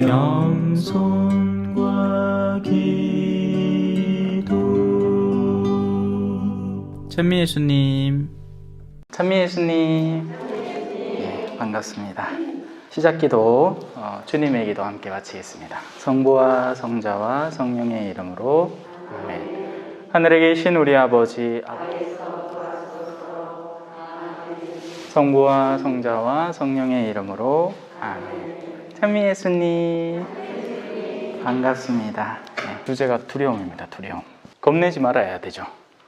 겸손과 기도. 찬미 예수님. 찬미 예수님. 네, 반갑습니다. 시작기도 주님의 기도 함께 마치겠습니다. 성부와 성자와 성령의 이름으로 아멘. 하늘에 계신 우리 아버지, 성부와 성자와 성령의 이름으로 아멘. 찬미 예수님 반갑습니다. 네, 주제가 두려움입니다. 두려움. 겁내지 말아야 되죠.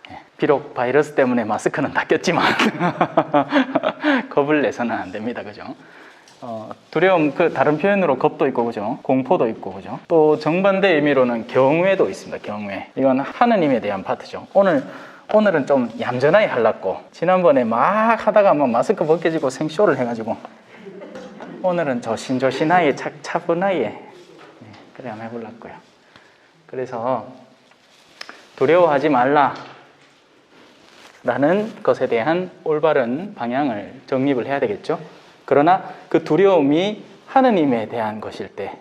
네, 비록 바이러스 때문에 마스크는 다 꼈지만 겁을 내서는 안 됩니다. 그죠? 두려움, 다른 표현으로 겁도 있고, 그죠? 공포도 있고, 그죠? 또 정반대 의미로는 경외도 있습니다. 경외. 이건 하느님에 대한 파트죠. 오늘은 좀 얌전하게 하려고, 지난번에 막 하다가 마스크 벗겨지고 생쇼를 해가지고, 오늘은 조심조심하게 차분하게 그래 한번 해보려고요. 그래서 두려워하지 말라 라는 것에 대한 올바른 방향을 정립을 해야 되겠죠. 그러나 그 두려움이 하느님에 대한 것일 때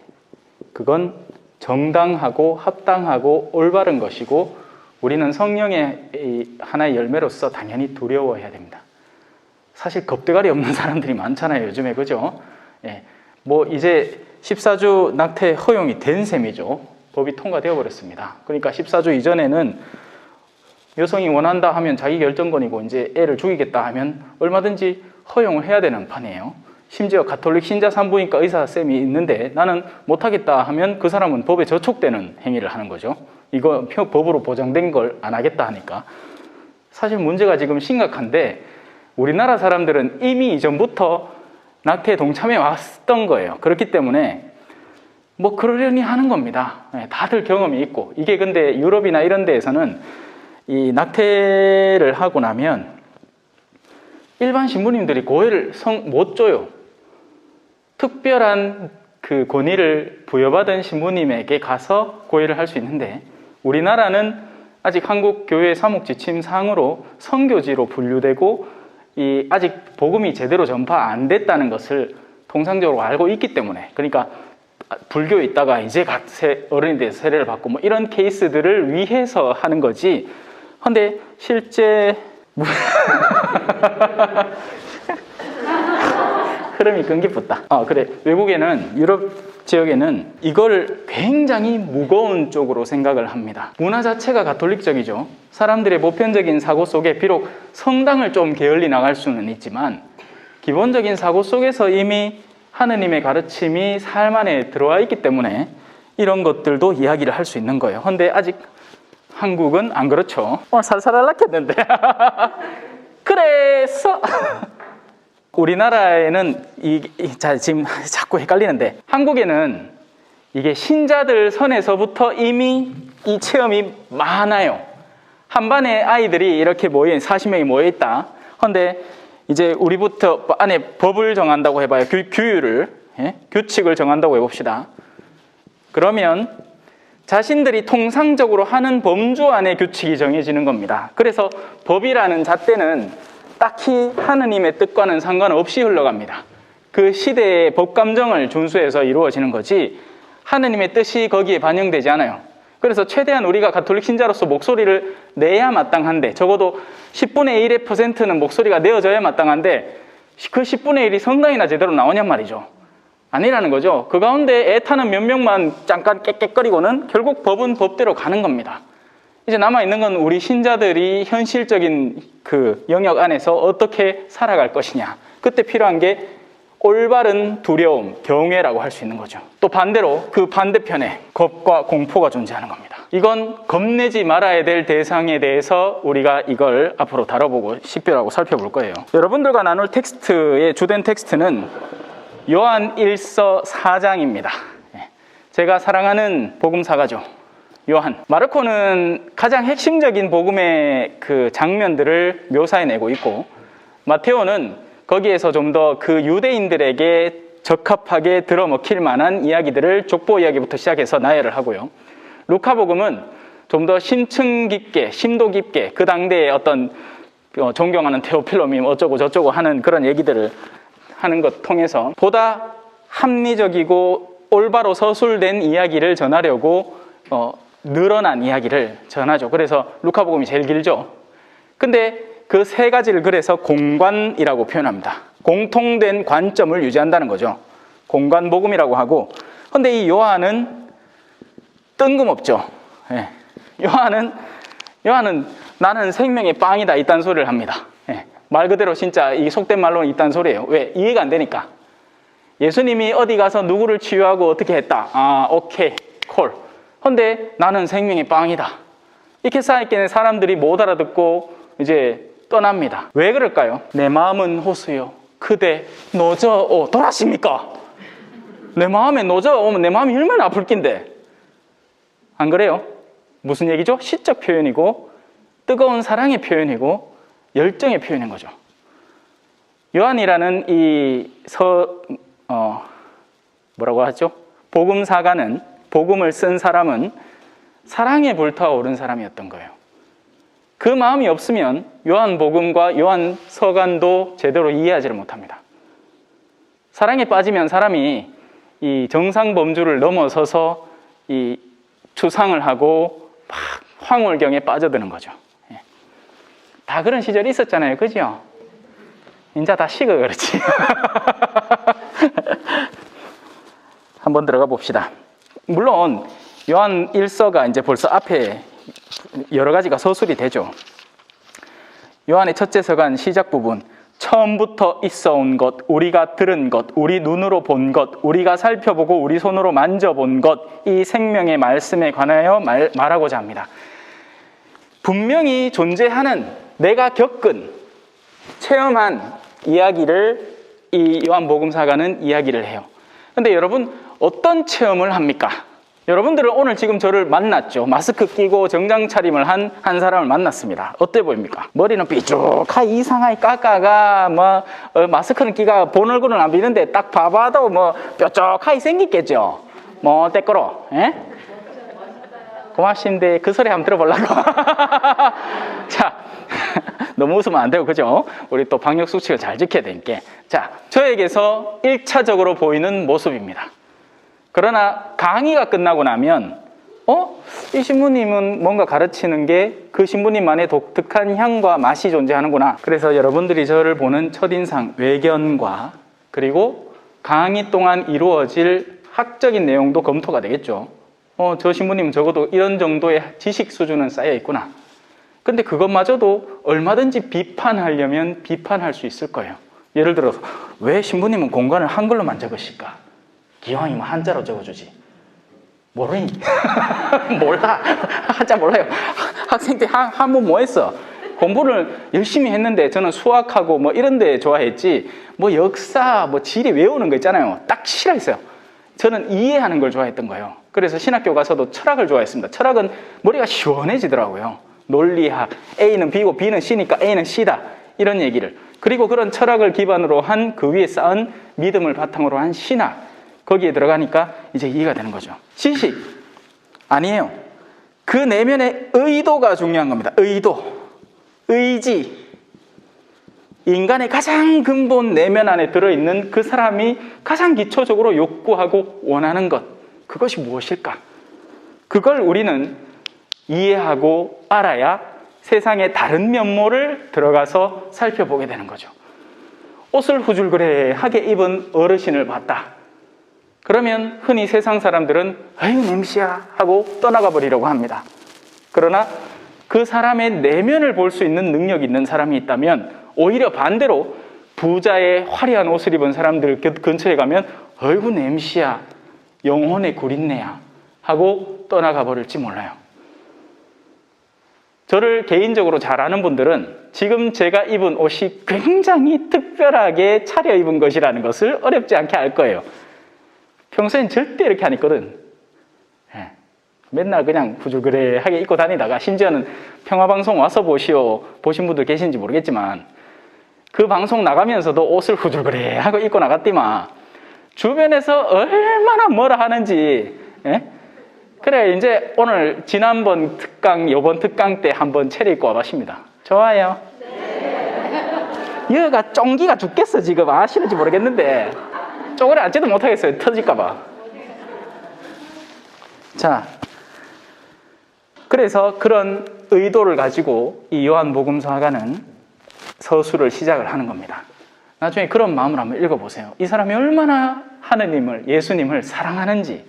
그건 정당하고 합당하고 올바른 것이고, 우리는 성령의 하나의 열매로서 당연히 두려워해야 됩니다. 사실 겁대가리 없는 사람들이 많잖아요, 요즘에. 그죠? 예. 이제 14주 낙태 허용이 된 셈이죠. 법이 통과되어 버렸습니다. 그러니까 14주 이전에는 여성이 원한다 하면 자기 결정권이고, 이제 애를 죽이겠다 하면 얼마든지 허용을 해야 되는 판이에요. 심지어 가톨릭 신자 산부인과 의사쌤이 있는데 나는 못하겠다 하면 그 사람은 법에 저촉되는 행위를 하는 거죠. 이거 법으로 보장된 걸 안 하겠다 하니까. 사실 문제가 지금 심각한데, 우리나라 사람들은 이미 이전부터 낙태에 동참해 왔던 거예요. 그렇기 때문에 그러려니 하는 겁니다. 다들 경험이 있고. 이게 근데 유럽이나 이런 데에서는 이 낙태를 하고 나면 일반 신부님들이 고해를 못 줘요. 특별한 그 권위를 부여받은 신부님에게 가서 고해를 할 수 있는데, 우리나라는 아직 한국 교회 사목지침상으로 성교지로 분류되고 아직 복음이 제대로 전파 안 됐다는 것을 통상적으로 알고 있기 때문에, 그러니까 불교에 있다가 이제 어른이 돼서 세례를 받고 이런 케이스들을 위해서 하는 거지. 근데 실제 흐름이 끊기붙다. 그래. 외국에는, 유럽 지역에는 이걸 굉장히 무거운 쪽으로 생각을 합니다. 문화 자체가 가톨릭적이죠. 사람들의 보편적인 사고 속에 비록 성당을 좀 게을리 나갈 수는 있지만 기본적인 사고 속에서 이미 하느님의 가르침이 삶 안에 들어와 있기 때문에 이런 것들도 이야기를 할 수 있는 거예요. 근데 아직 한국은 안 그렇죠. 살살 할락했는데 그래서 우리나라에는 지금 자꾸 헷갈리는데, 한국에는 이게 신자들 선에서부터 이미 이 체험이 많아요. 한 반에 아이들이 이렇게 40명이 모여있다. 그런데 이제 우리부터 안에 법을 정한다고 해봐요. 규율을, 규칙을 정한다고 해봅시다. 그러면 자신들이 통상적으로 하는 범주 안에 규칙이 정해지는 겁니다. 그래서 법이라는 잣대는 딱히 하느님의 뜻과는 상관없이 흘러갑니다. 그 시대의 법감정을 준수해서 이루어지는 거지 하느님의 뜻이 거기에 반영되지 않아요. 그래서 최대한 우리가 가톨릭 신자로서 목소리를 내야 마땅한데, 적어도 10분의 1의 %는 목소리가 내어져야 마땅한데 그 10분의 1이 성당이나 제대로 나오냔 말이죠. 아니라는 거죠. 그 가운데 애타는 몇 명만 잠깐 깨깨거리고는 결국 법은 법대로 가는 겁니다. 이제 남아있는 건 우리 신자들이 현실적인 그 영역 안에서 어떻게 살아갈 것이냐. 그때 필요한 게 올바른 두려움, 경외라고 할 수 있는 거죠. 또 반대로 그 반대편에 겁과 공포가 존재하는 겁니다. 이건 겁내지 말아야 될 대상에 대해서 우리가 이걸 앞으로 다뤄보고 식별하고 살펴볼 거예요. 여러분들과 나눌 텍스트의 주된 텍스트는 요한 1서 4장입니다. 제가 사랑하는 복음사가죠. 요한. 마르코는 가장 핵심적인 복음의 그 장면들을 묘사해내고 있고, 마테오는 거기에서 좀 더 그 유대인들에게 적합하게 들어먹힐 만한 이야기들을 족보 이야기부터 시작해서 나열을 하고요. 루카복음은 좀 더 심층 깊게, 심도 깊게 그 당대의 어떤 존경하는 테오필로미 어쩌고 저쩌고 하는 그런 얘기들을 하는 것 통해서 보다 합리적이고 올바로 서술된 이야기를 전하려고 늘어난 이야기를 전하죠. 그래서 루카복음이 제일 길죠. 근데 그 세 가지를 그래서 공관이라고 표현합니다. 공통된 관점을 유지한다는 거죠. 공관복음이라고 하고, 근데 이 요한은 뜬금없죠. 예. 요한은 나는 생명의 빵이다 이딴 소리를 합니다. 예. 말 그대로 진짜 이 속된 말로는 이딴 소리예요. 왜? 이해가 안 되니까. 예수님이 어디 가서 누구를 치유하고 어떻게 했다. 아, 오케이, 콜. 근데 나는 생명의 빵이다. 이렇게 쌓였기에 사람들이 못 알아듣고 이제 떠납니다. 왜 그럴까요? 내 마음은 호수요. 그대 노저오 돌아십니까? 내 마음에 노저오면 내 마음이 얼마나 아플 낀데. 안 그래요? 무슨 얘기죠? 시적 표현이고 뜨거운 사랑의 표현이고 열정의 표현인 거죠. 요한이라는 이 뭐라고 하죠? 복음사가는, 복음을 쓴 사람은 사랑에 불타오른 사람이었던 거예요. 그 마음이 없으면 요한복음과 요한서간도 제대로 이해하지를 못합니다. 사랑에 빠지면 사람이 이 정상범주를 넘어서서 이 추상을 하고 막 황홀경에 빠져드는 거죠. 다 그런 시절이 있었잖아요. 그죠? 인자 다 식어 그렇지. 한번 들어가 봅시다. 물론 요한 1서가 이제 벌써 앞에 여러 가지가 서술이 되죠. 요한의 첫째 서간 시작 부분, 처음부터 있어온 것, 우리가 들은 것, 우리 눈으로 본 것, 우리가 살펴보고 우리 손으로 만져본 것, 이 생명의 말씀에 관하여 말하고자 합니다. 분명히 존재하는, 내가 겪은, 체험한 이야기를 이 요한복음사가는 이야기를 해요. 근데 여러분, 어떤 체험을 합니까? 여러분들은 오늘 지금 저를 만났죠. 마스크 끼고 정장 차림을 한 사람을 만났습니다. 어때 보입니까? 머리는 삐죽하게 이상하게 깎아가 마스크는 끼가 본 얼굴은 안 비는데 딱 봐봐도 뾰족하게 생겼겠죠. 때거로. 예? 고맙습니다. 그 소리 한번 들어보려고. 자, 너무 웃으면 안 되고, 그죠? 우리 또 방역 수칙을 잘 지켜야 되니까. 자, 저에게서 1차적으로 보이는 모습입니다. 그러나 강의가 끝나고 나면 이 신부님은 뭔가 가르치는 게 그 신부님만의 독특한 향과 맛이 존재하는구나. 그래서 여러분들이 저를 보는 첫인상, 외견과 그리고 강의 동안 이루어질 학적인 내용도 검토가 되겠죠. 저 신부님은 적어도 이런 정도의 지식 수준은 쌓여 있구나. 근데 그것마저도 얼마든지 비판하려면 비판할 수 있을 거예요. 예를 들어서 왜 신부님은 공간을 한글로만 적으실까? 기왕이면 한자로 적어주지. 모르니? 몰라. 한자 몰라요. 학생 때 한문 뭐 했어? 공부를 열심히 했는데 저는 수학하고 이런 데 좋아했지 역사, 지리 외우는 거 있잖아요. 딱 싫어했어요. 저는 이해하는 걸 좋아했던 거예요. 그래서 신학교 가서도 철학을 좋아했습니다. 철학은 머리가 시원해지더라고요. 논리학, A는 B고 B는 C니까 A는 C다. 이런 얘기를. 그리고 그런 철학을 기반으로 한 그 위에 쌓은 믿음을 바탕으로 한 신학. 거기에 들어가니까 이제 이해가 되는 거죠. 지식 아니에요. 그 내면의 의도가 중요한 겁니다. 의도, 의지. 인간의 가장 근본 내면 안에 들어있는 그 사람이 가장 기초적으로 욕구하고 원하는 것, 그것이 무엇일까? 그걸 우리는 이해하고 알아야 세상의 다른 면모를 들어가서 살펴보게 되는 거죠. 옷을 후줄그레하게 입은 어르신을 봤다. 그러면 흔히 세상 사람들은 아유 냄새야 하고 떠나가 버리려고 합니다. 그러나 그 사람의 내면을 볼 수 있는 능력이 있는 사람이 있다면 오히려 반대로 부자의 화려한 옷을 입은 사람들 근처에 가면 아이고 냄새야, 영혼의 구린내야 하고 떠나가 버릴지 몰라요. 저를 개인적으로 잘 아는 분들은 지금 제가 입은 옷이 굉장히 특별하게 차려입은 것이라는 것을 어렵지 않게 알 거예요. 평소엔 절대 이렇게 안 입거든. 맨날 그냥 후줄그레하게 입고 다니다가 심지어는 평화방송 와서 보신 분들 계신지 모르겠지만 그 방송 나가면서도 옷을 후줄그레하고 입고 나갔더만 주변에서 얼마나 뭐라 하는지. 그래 이제 오늘 지난번 특강, 요번 특강 때 한번 차려입고 와봤습니다. 좋아요? 네. 여가 쫑기가 죽겠어 지금. 아시는지 모르겠는데 쪼그려 앉지도 못하겠어요. 터질까봐. 자, 그래서 그런 의도를 가지고 이 요한복음서가는 서술을 시작을 하는 겁니다. 나중에 그런 마음을 한번 읽어보세요. 이 사람이 얼마나 하느님을, 예수님을 사랑하는지.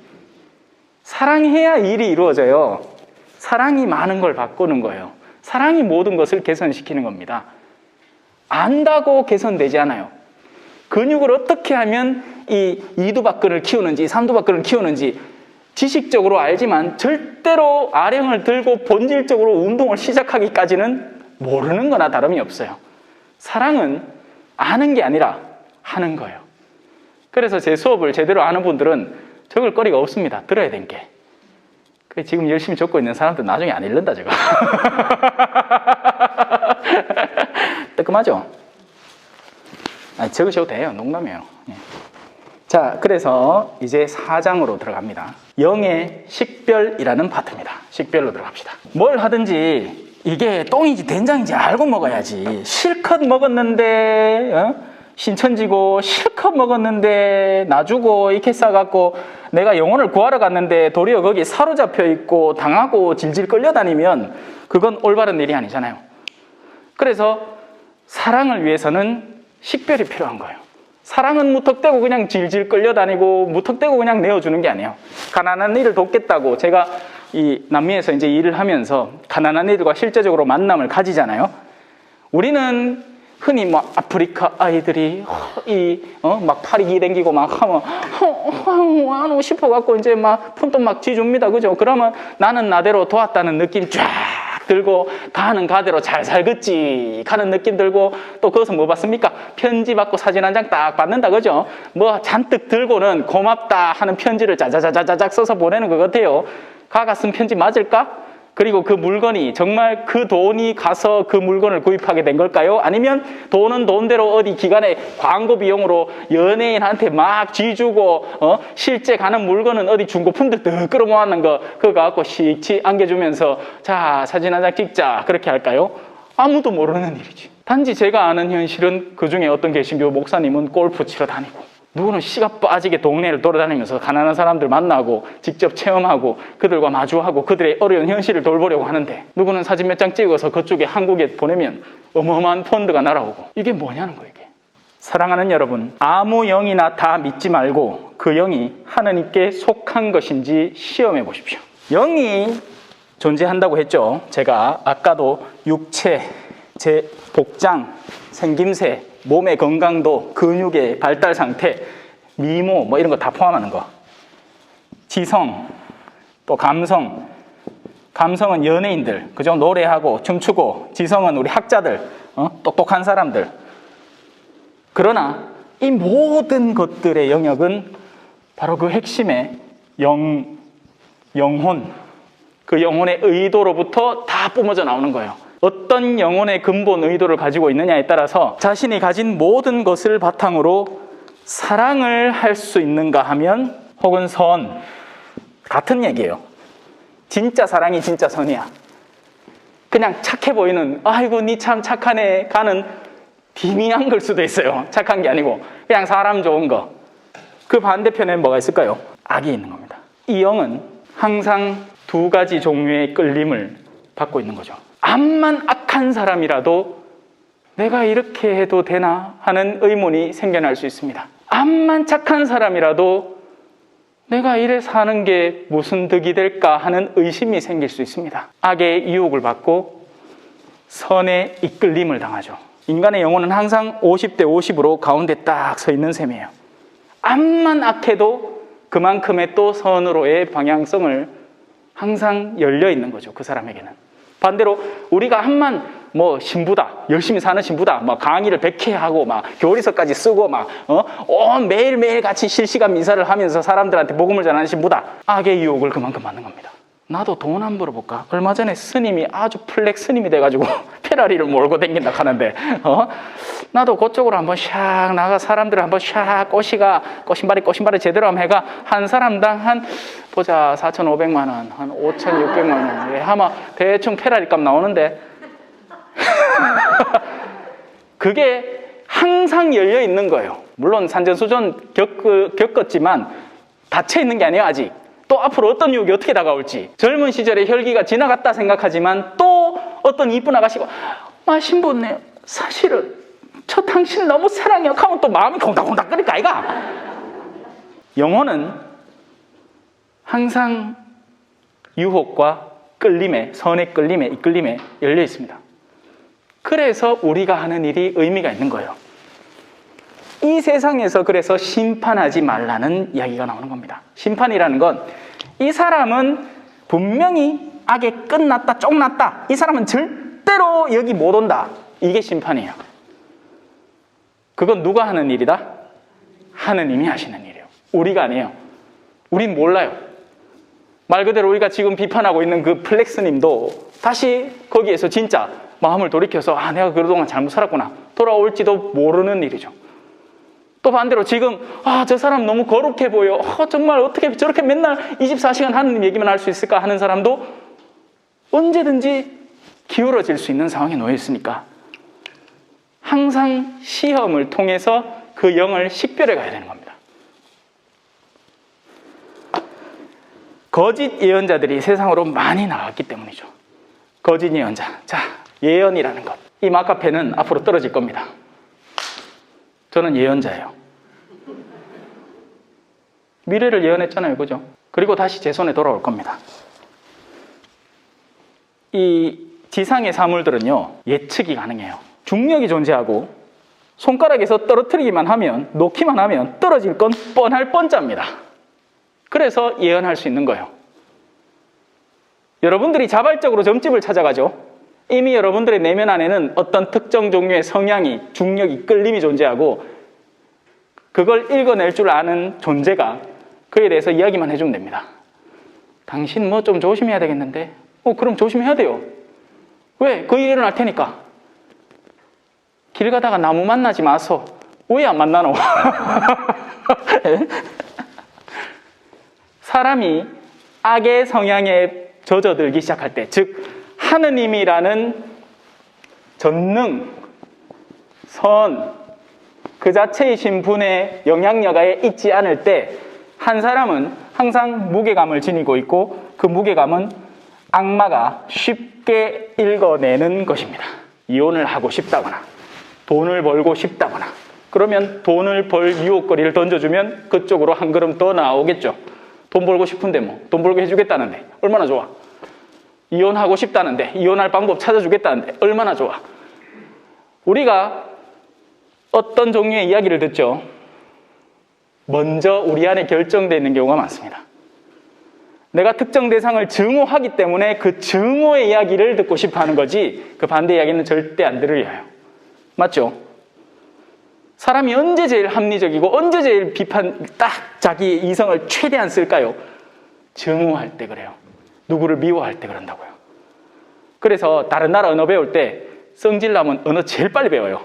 사랑해야 일이 이루어져요. 사랑이 많은 걸 바꾸는 거예요. 사랑이 모든 것을 개선시키는 겁니다. 안다고 개선되지 않아요. 근육을 어떻게 하면 이 이두박근을 키우는지 삼두박근을 키우는지 지식적으로 알지만 절대로 아령을 들고 본질적으로 운동을 시작하기까지는 모르는 거나 다름이 없어요. 사랑은 아는 게 아니라 하는 거예요. 그래서 제 수업을 제대로 아는 분들은 적을 거리가 없습니다. 들어야 된 게. 지금 열심히 적고 있는 사람들 나중에 안 읽는다 저거. 뜨끔하죠? 아니, 적으셔도 돼요. 농담이에요. 자, 그래서 이제 4장으로 들어갑니다. 영의 식별이라는 파트입니다. 식별로 들어갑시다. 뭘 하든지 이게 똥인지 된장인지 알고 먹어야지. 실컷 먹었는데 신천지고 실컷 먹었는데 놔주고 이렇게 싸갖고 내가 영혼을 구하러 갔는데 도리어 거기 사로잡혀 있고 당하고 질질 끌려다니면 그건 올바른 일이 아니잖아요. 그래서 사랑을 위해서는 식별이 필요한 거예요. 사랑은 무턱대고 그냥 질질 끌려다니고 무턱대고 그냥 내어주는 게 아니에요. 가난한 이를 돕겠다고 제가 이 남미에서 이제 일을 하면서 가난한 이들과 실제적으로 만남을 가지잖아요. 우리는 흔히 뭐 아프리카 아이들이 막 팔이 기댕기고 막 하면 하고 싶어갖고 이제 막 푼돈 막 쥐줍니다. 그죠? 그러면 나는 나대로 도왔다는 느낌 쫙 들고 가는 가대로 잘 살겠지 가는 느낌 들고 또 거기서 뭐 받습니까? 편지 받고 사진 한 장 딱 받는다. 그죠? 뭐 잔뜩 들고는 고맙다 하는 편지를 짜자자자자작 써서 보내는 것 같아요. 가가 쓴 편지 맞을까? 그리고 그 물건이 정말 그 돈이 가서 그 물건을 구입하게 된 걸까요? 아니면 돈은 돈대로 어디 기관에 광고 비용으로 연예인한테 막 쥐주고 실제 가는 물건은 어디 중고품들 더 끌어모았는 거 그거 갖고 씩 안겨주면서 자 사진 한 장 찍자 그렇게 할까요? 아무도 모르는 일이지. 단지 제가 아는 현실은 그중에 어떤 개신교 목사님은 골프 치러 다니고 누구는 씨가 빠지게 동네를 돌아다니면서 가난한 사람들 만나고 직접 체험하고 그들과 마주하고 그들의 어려운 현실을 돌보려고 하는데 누구는 사진 몇 장 찍어서 그쪽에 한국에 보내면 어마어마한 펀드가 날아오고 이게 뭐냐는 거예요. 이게. 사랑하는 여러분, 아무 영이나 다 믿지 말고 그 영이 하나님께 속한 것인지 시험해 보십시오. 영이 존재한다고 했죠. 제가 아까도 육체, 제 복장, 생김새, 몸의 건강도, 근육의 발달 상태, 미모 뭐 이런 거 다 포함하는 거. 지성, 또 감성. 감성은 연예인들, 그죠? 노래하고 춤추고, 지성은 우리 학자들, 똑똑한 사람들. 그러나 이 모든 것들의 영역은 바로 그 핵심의 영혼, 그 영혼의 의도로부터 다 뿜어져 나오는 거예요. 어떤 영혼의 근본 의도를 가지고 있느냐에 따라서 자신이 가진 모든 것을 바탕으로 사랑을 할 수 있는가 하면 혹은 선, 같은 얘기예요. 진짜 사랑이 진짜 선이야. 그냥 착해 보이는 아이고 니 참 착하네 가는 비미한 걸 수도 있어요. 착한 게 아니고 그냥 사람 좋은 거. 그 반대편에 뭐가 있을까요? 악이 있는 겁니다. 이 영은 항상 두 가지 종류의 끌림을 받고 있는 거죠. 암만 악한 사람이라도 내가 이렇게 해도 되나 하는 의문이 생겨날 수 있습니다. 암만 착한 사람이라도 내가 이래 사는 게 무슨 득이 될까 하는 의심이 생길 수 있습니다. 악의 유혹을 받고 선의 이끌림을 당하죠. 인간의 영혼은 항상 50대 50으로 가운데 딱 서 있는 셈이에요. 암만 악해도 그만큼의 또 선으로의 방향성을 항상 열려 있는 거죠. 그 사람에게는. 반대로 우리가 암만 뭐 신부다, 열심히 사는 신부다, 막 강의를 100회 하고 막 교리서까지 쓰고 막 매일매일 같이 실시간 미사를 하면서 사람들한테 복음을 전하는 신부다. 악의 유혹을 그만큼 받는 겁니다. 나도 돈 한 벌어볼까? 얼마 전에 스님이 아주 플렉 스님이 돼가지고 페라리를 몰고 다닌다 하는데 나도 그쪽으로 한번 샥 나가 사람들을 한번 샥 꼬신발이 제대로 한번 해가 한 사람당 한 보자 4,500만 원, 한 5,600만 원 하면 대충 페라리 값 나오는데 그게 항상 열려 있는 거예요. 물론 산전수전 겪었지만 닫혀 있는 게 아니에요. 아직 또 앞으로 어떤 유혹이 어떻게 다가올지, 젊은 시절의 혈기가 지나갔다 생각하지만 또 어떤 이쁜 아가씨가 신부네 사실은 저 당신 너무 사랑해요 하면 또 마음이 콩닥콩닥 끓일까 아이가? 영혼은 항상 유혹과 끌림에, 선의 끌림에, 이끌림에 열려 있습니다. 그래서 우리가 하는 일이 의미가 있는 거예요. 이 세상에서 그래서 심판하지 말라는 이야기가 나오는 겁니다. 심판이라는 건 이 사람은 분명히 악에 끝났다, 쫑났다. 이 사람은 절대로 여기 못 온다. 이게 심판이에요. 그건 누가 하는 일이다? 하느님이 하시는 일이에요. 우리가 아니에요. 우린 몰라요. 말 그대로 우리가 지금 비판하고 있는 그 플렉스님도 다시 거기에서 진짜 마음을 돌이켜서 내가 그동안 잘못 살았구나 돌아올지도 모르는 일이죠. 또 반대로 지금 저 사람 너무 거룩해 보여. 정말 어떻게 저렇게 맨날 24시간 하느님 얘기만 할 수 있을까 하는 사람도 언제든지 기울어질 수 있는 상황에 놓여 있으니까 항상 시험을 통해서 그 영을 식별해 가야 되는 겁니다. 거짓 예언자들이 세상으로 많이 나왔기 때문이죠. 거짓 예언자. 자, 예언이라는 것. 이 마카페는 앞으로 떨어질 겁니다. 저는 예언자예요. 미래를 예언했잖아요. 그죠? 그리고 다시 제 손에 돌아올 겁니다. 이 지상의 사물들은요, 예측이 가능해요. 중력이 존재하고 손가락에서 떨어뜨리기만 하면, 놓기만 하면 떨어질 건 뻔할 뻔짜입니다. 그래서 예언할 수 있는 거예요. 여러분들이 자발적으로 점집을 찾아가죠. 이미 여러분들의 내면 안에는 어떤 특정 종류의 성향이, 중력이, 끌림이 존재하고 그걸 읽어낼 줄 아는 존재가 그에 대해서 이야기만 해주면 됩니다. 당신 뭐 좀 조심해야 되겠는데? 그럼 조심해야 돼요. 왜? 그 일이 일어날 테니까. 길 가다가 나무 만나지 마소. 왜 안 만나노? 사람이 악의 성향에 젖어들기 시작할 때, 즉 하느님이라는 전능, 선, 그 자체이신 분의 영향력에 있지 않을 때 한 사람은 항상 무게감을 지니고 있고 그 무게감은 악마가 쉽게 읽어내는 것입니다. 이혼을 하고 싶다거나 돈을 벌고 싶다거나 그러면 돈을 벌 유혹거리를 던져주면 그쪽으로 한 걸음 더 나오겠죠. 돈 벌고 싶은데 돈 벌게 해주겠다는데 얼마나 좋아. 이혼하고 싶다는데 이혼할 방법 찾아주겠다는데 얼마나 좋아. 우리가 어떤 종류의 이야기를 듣죠. 먼저 우리 안에 결정되어 있는 경우가 많습니다. 내가 특정 대상을 증오하기 때문에 그 증오의 이야기를 듣고 싶어 하는 거지 그 반대 이야기는 절대 안 들으려요. 맞죠? 사람이 언제 제일 합리적이고 언제 제일 딱 자기 이성을 최대한 쓸까요? 증오할 때 그래요. 누구를 미워할 때 그런다고요. 그래서 다른 나라 언어 배울 때 성질나면 언어 제일 빨리 배워요.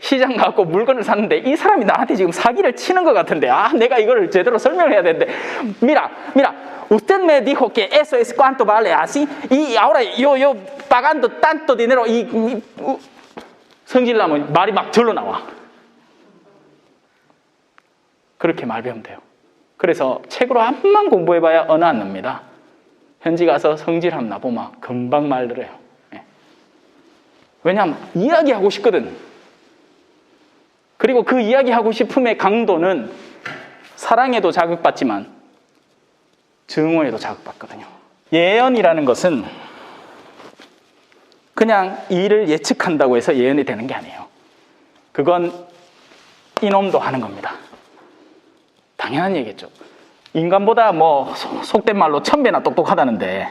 시장 가고 물건을 샀는데 이 사람이 나한테 지금 사기를 치는 것 같은데 내가 이걸 제대로 설명해야 되는데 mira, usted me dijo que eso es cuánto vale así y ahora yo pagando tanto dinero 성질나면 말이 막 절로 나와. 그렇게 말 배우면 돼요. 그래서 책으로 한번 공부해봐야 언어 안 납니다. 현지 가서 성질 한번 나보면 금방 말 들어요. 왜냐하면 이야기하고 싶거든. 그리고 그 이야기하고 싶음의 강도는 사랑에도 자극받지만 증오에도 자극받거든요. 예언이라는 것은 그냥 일을 예측한다고 해서 예언이 되는 게 아니에요. 그건 이놈도 하는 겁니다. 당연한 얘기겠죠. 인간보다 속된 말로 1000배나 똑똑하다는데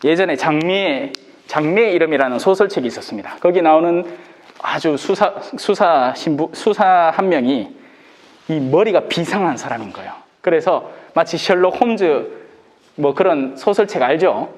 예전에 장미의 이름이라는 소설책이 있었습니다. 거기 나오는 아주 수사 한 명이 이 머리가 비상한 사람인 거예요. 그래서 마치 셜록 홈즈 그런 소설책 알죠?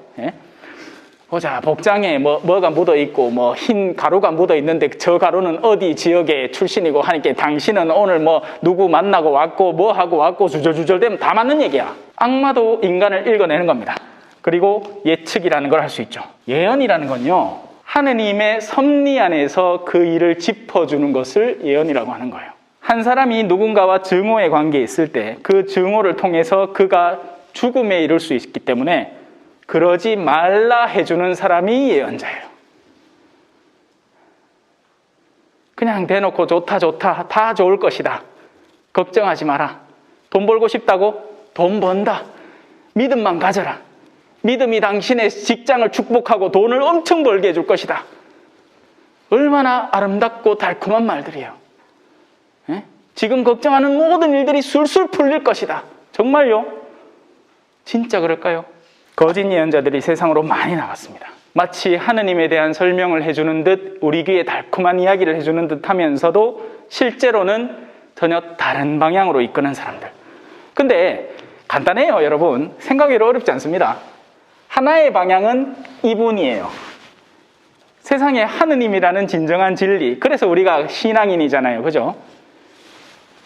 보자, 복장에 뭐가 묻어있고 흰 가루가 묻어있는데 저 가루는 어디 지역의 출신이고 하니까 당신은 오늘 누구 만나고 왔고 하고 왔고 주절주절 되면 다 맞는 얘기야. 악마도 인간을 읽어내는 겁니다. 그리고 예측이라는 걸 할 수 있죠. 예언이라는 건요, 하느님의 섭리 안에서 그 일을 짚어주는 것을 예언이라고 하는 거예요. 한 사람이 누군가와 증오의 관계에 있을 때 그 증오를 통해서 그가 죽음에 이를 수 있기 때문에 그러지 말라 해주는 사람이 예언자예요. 그냥 대놓고 좋다 좋다 다 좋을 것이다. 걱정하지 마라. 돈 벌고 싶다고? 돈 번다. 믿음만 가져라. 믿음이 당신의 직장을 축복하고 돈을 엄청 벌게 해줄 것이다. 얼마나 아름답고 달콤한 말들이에요. 에? 지금 걱정하는 모든 일들이 술술 풀릴 것이다. 정말요? 진짜 그럴까요? 거짓 예언자들이 세상으로 많이 나왔습니다. 마치 하느님에 대한 설명을 해주는 듯 우리 귀에 달콤한 이야기를 해주는 듯 하면서도 실제로는 전혀 다른 방향으로 이끄는 사람들. 근데 간단해요, 여러분. 생각하기로 어렵지 않습니다. 하나의 방향은 이분이에요. 세상에 하느님이라는 진정한 진리. 그래서 우리가 신앙인이잖아요. 그죠?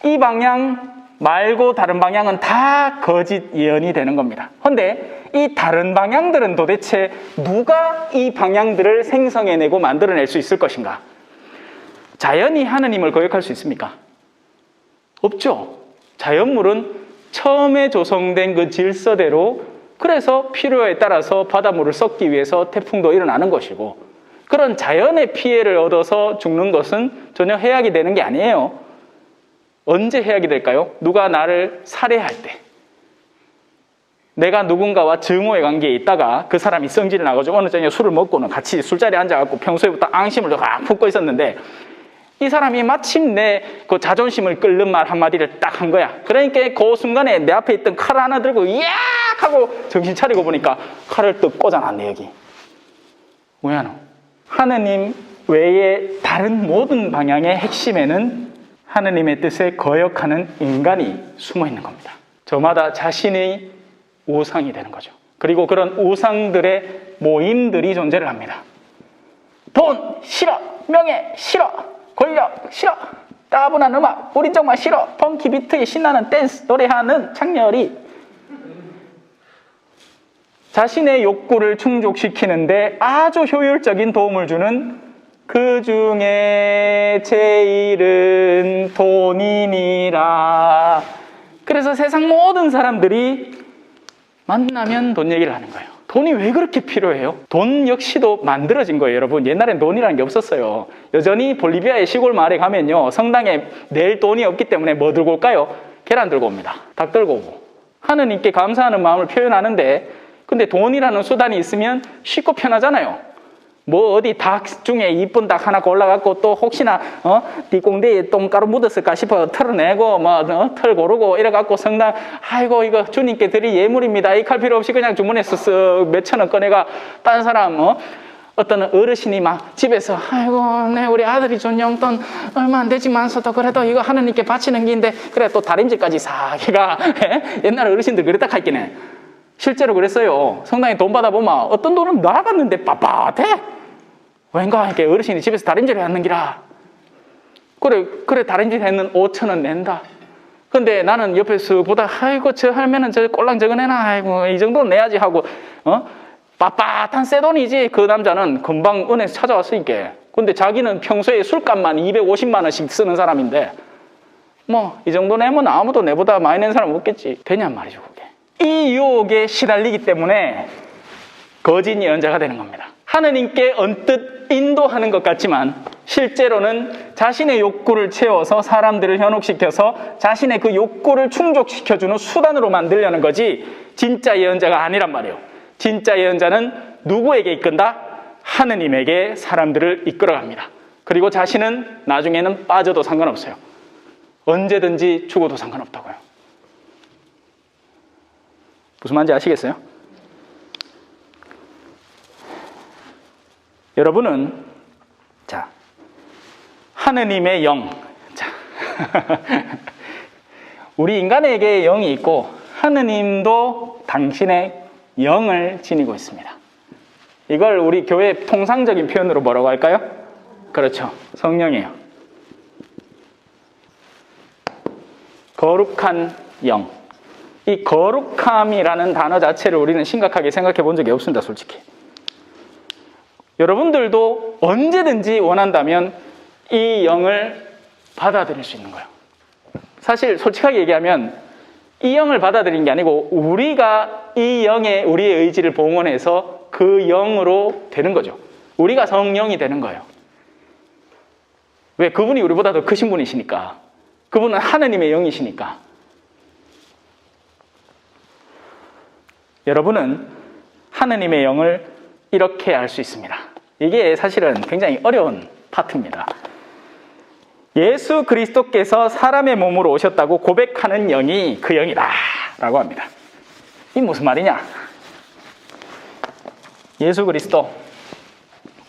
이 방향 말고 다른 방향은 다 거짓 예언이 되는 겁니다. 그런데 이 다른 방향들은 도대체 누가 이 방향들을 생성해내고 만들어낼 수 있을 것인가? 자연이 하느님을 거역할 수 있습니까? 없죠. 자연물은 처음에 조성된 그 질서대로, 그래서 필요에 따라서 바닷물을 썩기 위해서 태풍도 일어나는 것이고, 그런 자연의 피해를 얻어서 죽는 것은 전혀 해악이 되는 게 아니에요. 언제 해악이 될까요? 누가 나를 살해할 때, 내가 누군가와 증오의 관계에 있다가 그 사람이 성질이 나가지고 어느 저녁에 술을 먹고는 같이 술자리에 앉아갖고 평소에부터 앙심을 확 품고 있었는데 이 사람이 마침 내 그 자존심을 끓는 말 한마디를 딱 한 거야. 그러니까 그 순간에 내 앞에 있던 칼 하나 들고 이야 하고 정신 차리고 보니까 칼을 또 꽂아놨네. 여기 뭐야? 하느님 외에 다른 모든 방향의 핵심에는 하느님의 뜻에 거역하는 인간이 숨어 있는 겁니다. 저마다 자신의 우상이 되는 거죠. 그리고 그런 우상들의 모임들이 존재를 합니다. 돈 싫어, 명예 싫어, 권력 싫어, 따분한 음악 우리 정말 싫어, 펑키 비트에 신나는 댄스 노래하는 창렬이 자신의 욕구를 충족시키는데 아주 효율적인 도움을 주는 그 중에 제일은 돈이니라. 그래서 세상 모든 사람들이 만나면 돈 얘기를 하는 거예요. 돈이 왜 그렇게 필요해요? 돈 역시도 만들어진 거예요, 여러분. 옛날엔 돈이라는 게 없었어요. 여전히 볼리비아의 시골 마을에 가면요, 성당에 낼 돈이 없기 때문에 뭐 들고 올까요? 계란 들고 옵니다. 닭 들고 오고. 하느님께 감사하는 마음을 표현하는데, 근데 돈이라는 수단이 있으면 쉽고 편하잖아요. 뭐 어디 닭 중에 이쁜 닭 하나 골라갖고 또 혹시나 뒷공대에 똥가루 묻었을까 싶어 털어내고 털 고르고 이래갖고 성당 아이고 이거 주님께 드릴 예물입니다. 이 칼 필요 없이 그냥 주문해서 쓱 몇천 원 꺼내가 딴 사람 어떤 어르신이 막 집에서 아이고 네 우리 아들이 준 용돈 얼마 안 되지만서도 그래도 이거 하느님께 바치는 긴데 그래 또 다림질까지 싹 해가 옛날 어르신들 그랬다 할기네. 실제로 그랬어요. 성당에 돈 받아보면 어떤 돈은 나갔는데 빳빳해. 왠가 이렇게 어르신이 집에서 다림질을 하는 기라. 그래 다림질 했는 5,000원 낸다. 근데 나는 옆에서 보다 아이고 저 할매는 저 꼴랑 저거 내나 아이고 이 정도는 내야지 하고 빳빳한 새 돈이지. 그 남자는 금방 은행에서 찾아왔으니까. 근데 자기는 평소에 술값만 250만 원씩 쓰는 사람인데 뭐 이 정도 내면 아무도 내보다 많이 낸 사람 없겠지. 되냔 말이죠 그게. 이 유혹에 시달리기 때문에 거짓 예언자가 되는 겁니다. 하느님께 언뜻 인도하는 것 같지만 실제로는 자신의 욕구를 채워서 사람들을 현혹시켜서 자신의 그 욕구를 충족시켜주는 수단으로 만들려는 거지 진짜 예언자가 아니란 말이에요. 진짜 예언자는 누구에게 이끈다? 하느님에게 사람들을 이끌어갑니다. 그리고 자신은 나중에는 빠져도 상관없어요. 언제든지 죽어도 상관없다고요. 무슨 말인지 아시겠어요? 여러분은 자 하느님의 영, 자 우리 인간에게 영이 있고 하느님도 당신의 영을 지니고 있습니다. 이걸 우리 교회 통상적인 표현으로 뭐라고 할까요? 그렇죠, 성령이에요. 거룩한 영. 이 거룩함이라는 단어 자체를 우리는 심각하게 생각해 본 적이 없습니다, 솔직히. 여러분들도 언제든지 원한다면 이 영을 받아들일 수 있는 거예요. 사실 솔직하게 얘기하면 이 영을 받아들인 게 아니고 우리가 이 영에 우리의 의지를 봉헌해서 그 영으로 되는 거죠. 우리가 성령이 되는 거예요. 왜? 그분이 우리보다 더 크신 분이시니까. 그분은 하느님의 영이시니까. 여러분은 하느님의 영을 이렇게 알 수 있습니다. 이게 사실은 굉장히 어려운 파트입니다. 예수 그리스도께서 사람의 몸으로 오셨다고 고백하는 영이 그 영이다 라고 합니다. 이게 무슨 말이냐? 예수 그리스도,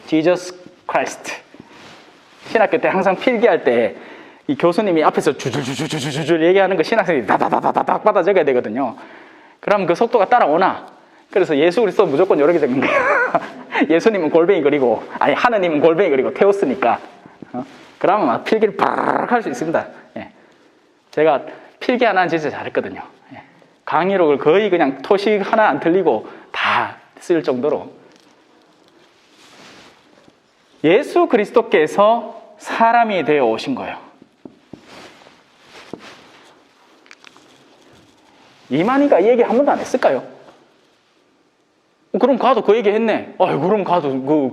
Jesus Christ. 신학교 때 항상 필기할 때 이 교수님이 앞에서 주주주주주주주 얘기하는 거 신학생이 다다다다닥 받아 적어야 되거든요. 그럼 그 속도가 따라오나? 그래서 예수 그리스도 무조건 이렇게 적는 거예요. 예수님은 골뱅이 그리고, 아니 하느님은 골뱅이 그리고 태웠으니까. 그러면 막 필기를 바르륵 할 수 있습니다. 예. 제가 필기 하나는 진짜 잘했거든요. 예. 강의록을 거의 그냥 토식 하나 안 틀리고 다 쓸 정도로. 예수 그리스도께서 사람이 되어 오신 거예요. 이만희가 이 얘기 한 번도 안 했을까요? 그럼 가도 그 얘기 했네. 그럼 가도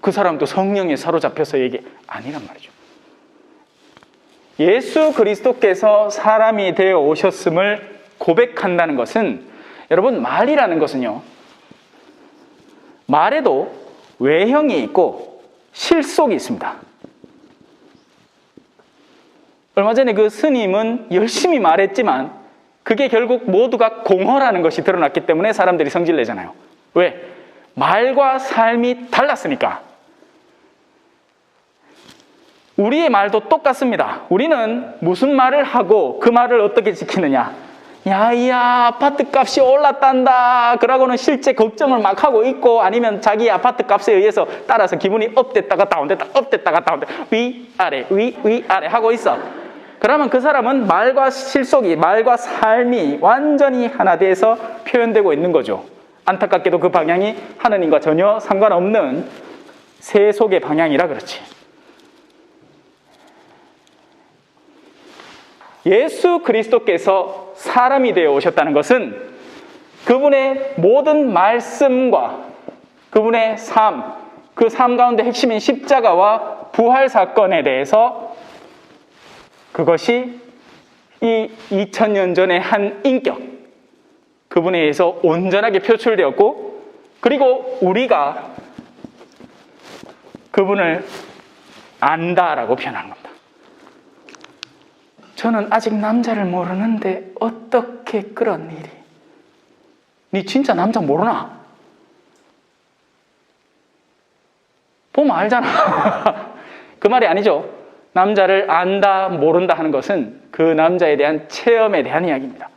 그 사람도 성령에 사로잡혀서 얘기 아니란 말이죠. 예수 그리스도께서 사람이 되어 오셨음을 고백한다는 것은, 여러분, 말이라는 것은요, 말에도 외형이 있고 실속이 있습니다. 얼마 전에 그 스님은 열심히 말했지만 그게 결국 모두가 공허라는 것이 드러났기 때문에 사람들이 성질내잖아요. 왜? 말과 삶이 달랐으니까. 우리의 말도 똑같습니다. 우리는 무슨 말을 하고 그 말을 어떻게 지키느냐. 야야, 아파트 값이 올랐단다. 그러고는 실제 걱정을 막 하고 있고, 아니면 자기 아파트 값에 의해서 따라서 기분이 업됐다가 다운됐다, 업됐다가 다운됐다, 위아래 위아래 하고 있어. 그러면 그 사람은 말과 실속이, 말과 삶이 완전히 하나 돼서 표현되고 있는 거죠. 안타깝게도 그 방향이 하느님과 전혀 상관없는 세속의 방향이라 그렇지. 예수 그리스도께서 사람이 되어 오셨다는 것은 그분의 모든 말씀과 그분의 삶, 그 삶 가운데 핵심인 십자가와 부활 사건에 대해서, 그것이 이 2000년 전의 한 인격, 그분에 의해서 온전하게 표출되었고, 그리고 우리가 그분을 안다라고 표현한 겁니다. 저는 아직 남자를 모르는데 어떻게 그런 일이? 니 진짜 남자 모르나? 보면 알잖아. 그 말이 아니죠. 남자를 안다, 모른다 하는 것은 그 남자에 대한 체험에 대한 이야기입니다.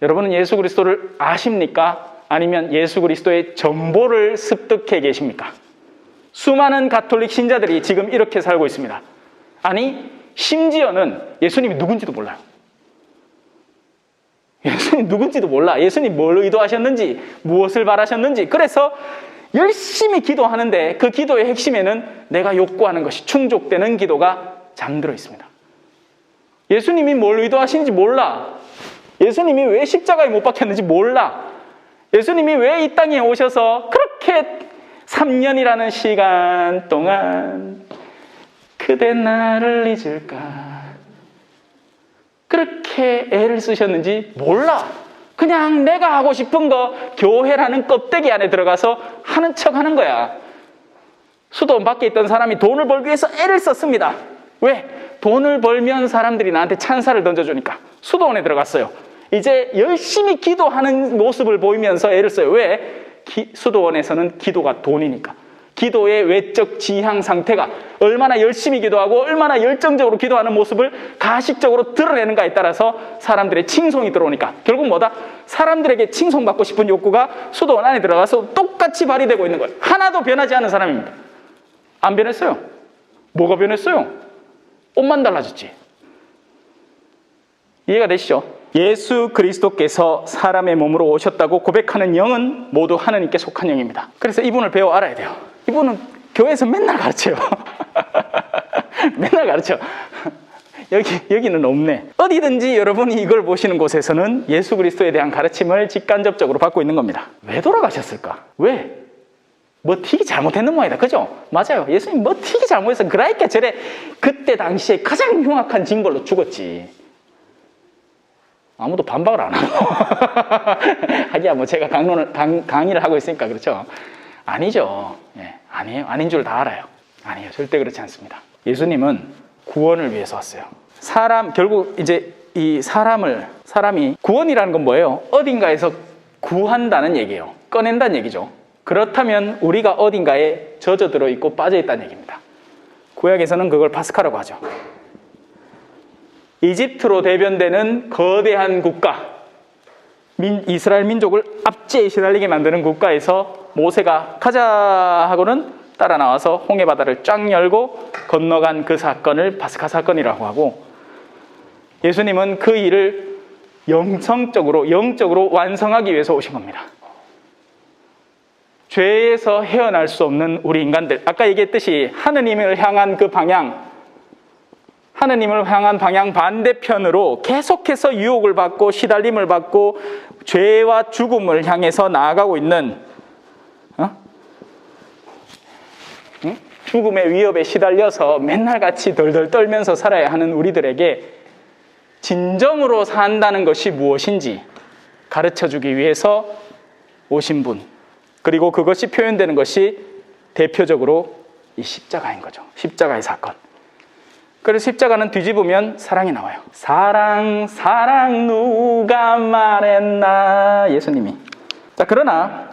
여러분은 예수 그리스도를 아십니까? 아니면 예수 그리스도의 정보를 습득해 계십니까? 수많은 가톨릭 신자들이 지금 이렇게 살고 있습니다. 아니, 심지어는 예수님이 누군지도 몰라요. 예수님 누군지도 몰라. 예수님 뭘 의도하셨는지, 무엇을 바라셨는지. 그래서 열심히 기도하는데 그 기도의 핵심에는 내가 욕구하는 것이 충족되는 기도가 잠들어 있습니다. 예수님이 뭘 의도하시는지 몰라. 예수님이 왜 십자가에 못 박혔는지 몰라. 예수님이 왜 이 땅에 오셔서 그렇게 3년이라는 시간 동안 그대 나를 잊을까 그렇게 애를 쓰셨는지 몰라. 그냥 내가 하고 싶은 거 교회라는 껍데기 안에 들어가서 하는 척 하는 거야. 수도원 밖에 있던 사람이 돈을 벌기 위해서 애를 썼습니다. 왜? 돈을 벌면 사람들이 나한테 찬사를 던져주니까. 수도원에 들어갔어요. 이제 열심히 기도하는 모습을 보이면서 애를 써요. 왜? 수도원에서는 기도가 돈이니까. 기도의 외적 지향 상태가 얼마나 열심히 기도하고 얼마나 열정적으로 기도하는 모습을 가식적으로 드러내는가에 따라서 사람들의 칭송이 들어오니까 결국 뭐다? 사람들에게 칭송받고 싶은 욕구가 수도원 안에 들어가서 똑같이 발휘되고 있는 거예요. 하나도 변하지 않은 사람입니다. 안 변했어요. 뭐가 변했어요? 옷만 달라졌지. 이해가 되시죠? 예수 그리스도께서 사람의 몸으로 오셨다고 고백하는 영은 모두 하느님께 속한 영입니다. 그래서 이분을 배워 알아야 돼요. 이분은 교회에서 맨날 가르쳐요. 맨날 가르쳐. 여기는 없네. 어디든지 여러분이 이걸 보시는 곳에서는 예수 그리스도에 대한 가르침을 직간접적으로 받고 있는 겁니다. 왜 돌아가셨을까? 왜? 뭐 튀기 잘못했는 모양이다. 그죠? 맞아요. 예수님 뭐 튀기 잘못해서 그라이까 저래 그때 당시에 가장 흉악한 징벌로 죽었지. 아무도 반박을 안 하고. 하기야 뭐 제가 강의를 하고 있으니까 그렇죠. 아니죠. 예, 아니에요. 아닌 줄 다 알아요. 아니에요. 절대 그렇지 않습니다. 예수님은 구원을 위해서 왔어요. 결국 이제 이 사람이 구원이라는 건 뭐예요? 어딘가에서 구한다는 얘기예요. 꺼낸다는 얘기죠. 그렇다면 우리가 어딘가에 젖어들어 있고 빠져 있다는 얘기입니다. 구약에서는 그걸 파스카라고 하죠. 이집트로 대변되는 거대한 국가, 이스라엘 민족을 압제에 시달리게 만드는 국가에서 모세가 가자 하고는 따라 나와서 홍해바다를 쫙 열고 건너간 그 사건을 파스카 사건이라고 하고, 예수님은 그 일을 영적으로 완성하기 위해서 오신 겁니다. 죄에서 헤어날 수 없는 우리 인간들, 아까 얘기했듯이 하느님을 향한 방향 반대편으로 계속해서 유혹을 받고 시달림을 받고 죄와 죽음을 향해서 나아가고 있는 죽음의 위협에 시달려서 맨날 같이 덜덜 떨면서 살아야 하는 우리들에게 진정으로 산다는 것이 무엇인지 가르쳐주기 위해서 오신 분, 그리고 그것이 표현되는 것이 대표적으로 이 십자가인 거죠. 십자가의 사건. 그래서 십자가는 뒤집으면 사랑이 나와요. 사랑 누가 말했나, 예수님이. 자, 그러나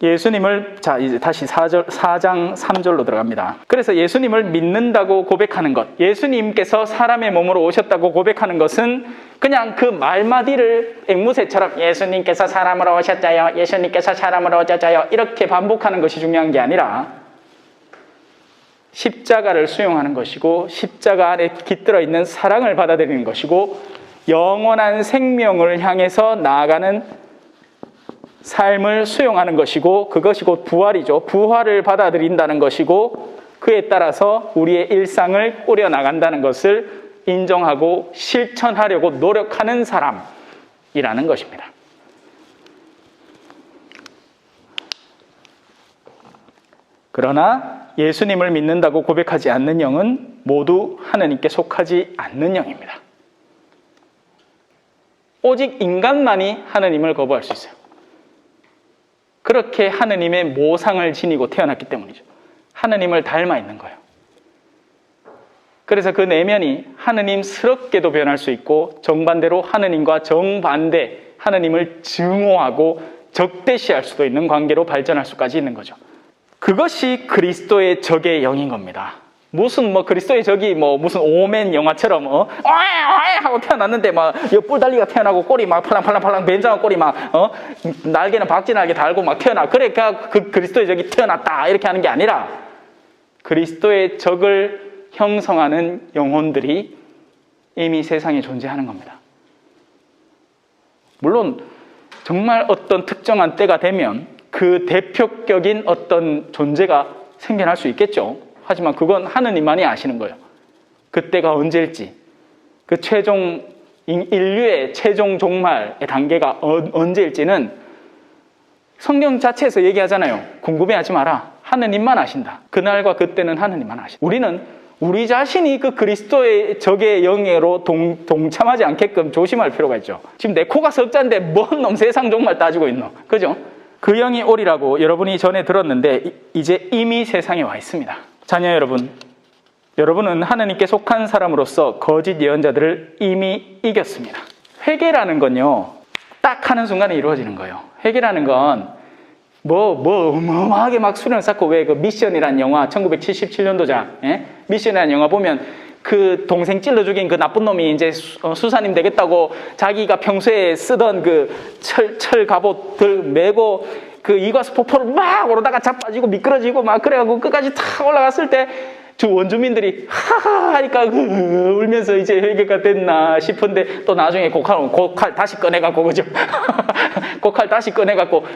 예수님을, 이제 다시 4장 3절로 들어갑니다. 그래서 예수님을 믿는다고 고백하는 것, 예수님께서 사람의 몸으로 오셨다고 고백하는 것은 그냥 그 말마디를 앵무새처럼 예수님께서 사람으로 오셨자요, 예수님께서 사람으로 오셨자요 이렇게 반복하는 것이 중요한 게 아니라 십자가를 수용하는 것이고, 십자가 안에 깃들어 있는 사랑을 받아들이는 것이고, 영원한 생명을 향해서 나아가는 삶을 수용하는 것이고, 그것이 곧 부활이죠. 부활을 받아들인다는 것이고, 그에 따라서 우리의 일상을 꾸려나간다는 것을 인정하고 실천하려고 노력하는 사람이라는 것입니다. 그러나 예수님을 믿는다고 고백하지 않는 영은 모두 하느님께 속하지 않는 영입니다. 오직 인간만이 하느님을 거부할 수 있어요. 그렇게 하느님의 모상을 지니고 태어났기 때문이죠. 하느님을 닮아 있는 거예요. 그래서 그 내면이 하느님스럽게도 변할 수 있고, 정반대로 하느님과 정반대, 하느님을 증오하고 적대시할 수도 있는 관계로 발전할 수까지 있는 거죠. 그것이 그리스도의 적의 영인 겁니다. 무슨 그리스도의 적이 무슨 오맨 영화처럼 하고 태어났는데 뿔달리가 태어나고 꼬리 막 팔랑팔랑 뱀장어 꼬리 막 날개는 박쥐 날개 달고 막 태어나, 그러니까 그 그리스도의 적이 태어났다 이렇게 하는 게 아니라, 그리스도의 적을 형성하는 영혼들이 이미 세상에 존재하는 겁니다. 물론 정말 어떤 특정한 때가 되면 그 대표격인 어떤 존재가 생겨날 수 있겠죠. 하지만 그건 하느님만이 아시는 거예요. 그때가 언제일지, 그 인류의 최종 종말의 단계가 언제일지는 성경 자체에서 얘기하잖아요. 궁금해하지 마라. 하느님만 아신다. 그날과 그때는 하느님만 아신다. 우리는 우리 자신이 그 그리스도의 적의 영예로 동참하지 않게끔 조심할 필요가 있죠. 지금 내 코가 석자인데 뭔 놈 세상 종말 따지고 있노. 그죠? 그 영이 오리라고 여러분이 전에 들었는데 이제 이미 세상에 와 있습니다. 자녀 여러분, 여러분은 하느님께 속한 사람으로서 거짓 예언자들을 이미 이겼습니다. 회개라는 건요, 딱 하는 순간에 이루어지는 거예요. 회개라는 건 어마어마하게 막 수련을 쌓고, 왜 그 미션이라는 영화, 1977년도작, 미션이라는 영화 보면 그 동생 찔러 죽인 그 나쁜 놈이 이제 수사님 되겠다고 자기가 평소에 쓰던 그 철 갑옷들 메고 그 이과수 폭포를 막 오르다가 자빠지고 미끄러지고 막 그래가지고 끝까지 탁 올라갔을 때 주 원주민들이 하하 하니까 울면서 이제 회개가 됐나 싶은데, 또 나중에 고칼 다시 꺼내갖고, 그죠? 고칼 다시 꺼내갖고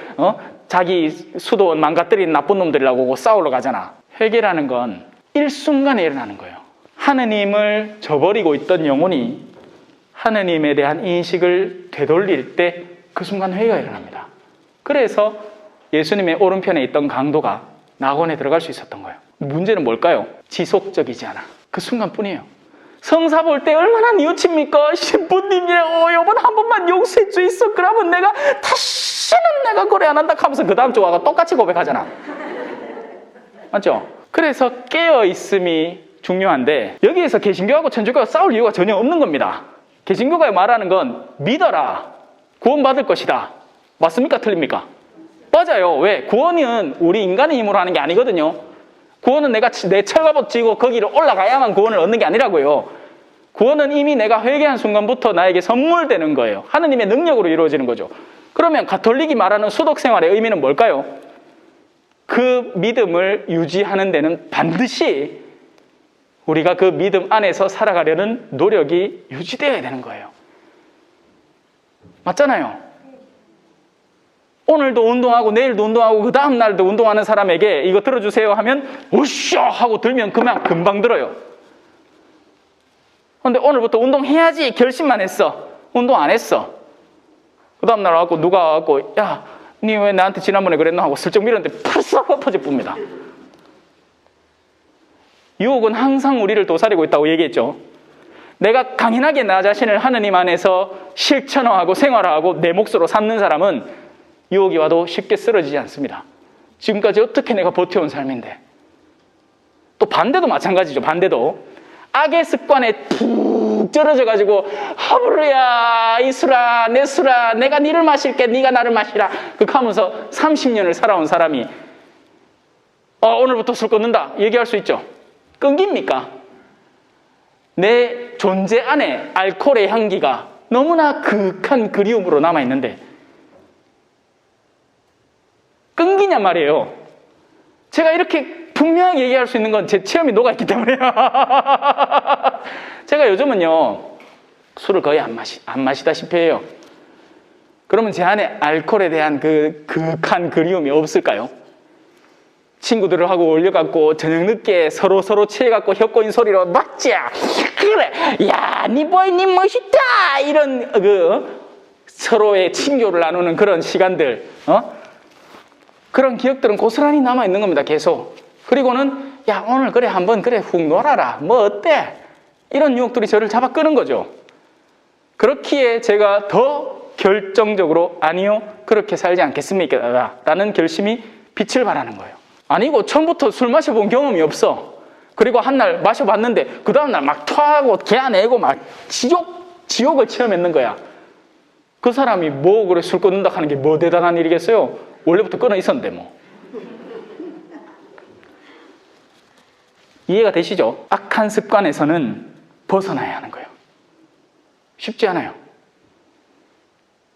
자기 수도원 망가뜨린 나쁜 놈들이라고 싸우러 가잖아. 회개라는 건 일순간에 일어나는 거예요. 하느님을 저버리고 있던 영혼이 하느님에 대한 인식을 되돌릴 때 그 순간 회개가 일어납니다. 그래서 예수님의 오른편에 있던 강도가 낙원에 들어갈 수 있었던 거예요. 문제는 뭘까요? 지속적이지 않아. 그 순간뿐이에요. 성사 볼 때 얼마나 뉘우칩니까? 신부님, 요번 한 번만 용서해 주 있어. 그러면 내가 다시는 내가 고래 안 한다 하면서 그 다음 주 와가 똑같이 고백하잖아. 맞죠? 그래서 깨어있음이 중요한데 여기에서 개신교하고 천주교가 싸울 이유가 전혀 없는 겁니다. 개신교가 말하는 건 믿어라. 구원받을 것이다. 맞습니까? 틀립니까? 맞아요. 왜? 구원은 우리 인간의 힘으로 하는 게 아니거든요. 구원은 내가 내 철갑옷 쥐고 거기를 올라가야만 구원을 얻는 게 아니라고요. 구원은 이미 내가 회개한 순간부터 나에게 선물되는 거예요. 하느님의 능력으로 이루어지는 거죠. 그러면 가톨릭이 말하는 수독 생활의 의미는 뭘까요? 그 믿음을 유지하는 데는 반드시 우리가 그 믿음 안에서 살아가려는 노력이 유지되어야 되는 거예요. 맞잖아요. 오늘도 운동하고 내일도 운동하고 그 다음 날도 운동하는 사람에게 이거 들어주세요 하면 우쇼 하고 들면 그만 금방 들어요. 그런데 오늘부터 운동해야지 결심만 했어. 운동 안 했어. 그 다음 날 와갖고 누가 와갖고 야, 니 왜 나한테 지난번에 그랬나 하고 슬쩍 밀었는데 펄썩 엎어져 쁩니다. 유혹은 항상 우리를 도사리고 있다고 얘기했죠. 내가 강인하게 나 자신을 하느님 안에서 실천하고 생활하고 내 몫으로 삼는 사람은 유혹이 와도 쉽게 쓰러지지 않습니다. 지금까지 어떻게 내가 버텨온 삶인데. 또 반대도 마찬가지죠. 반대도 악의 습관에 푹 쩔어져가지고 하부르야 이수라 내수라 내가 니를 마실게 니가 나를 마시라 그렇게 하면서 30년을 살아온 사람이 오늘부터 술 끊는다 얘기할 수 있죠. 끊깁니까? 내 존재 안에 알코올의 향기가 너무나 극한 그리움으로 남아있는데 끊기냐 말이에요. 제가 이렇게 분명하게 얘기할 수 있는 건 제 체험이 녹아있기 때문에요. 제가 요즘은요 술을 거의 안 마시다시피 해요. 그러면 제 안에 알코올에 대한 그 극한 그리움이 없을까요? 친구들을 하고 올려갖고 저녁 늦게 서로 취해갖고 혀꼬인 소리로 맞자 그래 야 니 보이 니 멋있다 이런 그 서로의 친교를 나누는 그런 시간들 그런 기억들은 고스란히 남아있는 겁니다. 계속. 그리고는 야 오늘 그래 한번 그래 훅 놀아라 뭐 어때 이런 유혹들이 저를 잡아 끄는 거죠. 그렇기에 제가 더 결정적으로 아니요 그렇게 살지 않겠습니까 라는 결심이 빛을 발하는 거예요. 아니고 처음부터 술 마셔본 경험이 없어. 그리고 한 날 마셔봤는데 그 다음날 막 토하고 개안내고 막 지옥을 체험했는 거야. 그 사람이 뭐 그래 술 끊는다 하는 게 뭐 대단한 일이겠어요. 원래부터 끊어 있었는데 뭐. 이해가 되시죠? 악한 습관에서는 벗어나야 하는 거예요. 쉽지 않아요.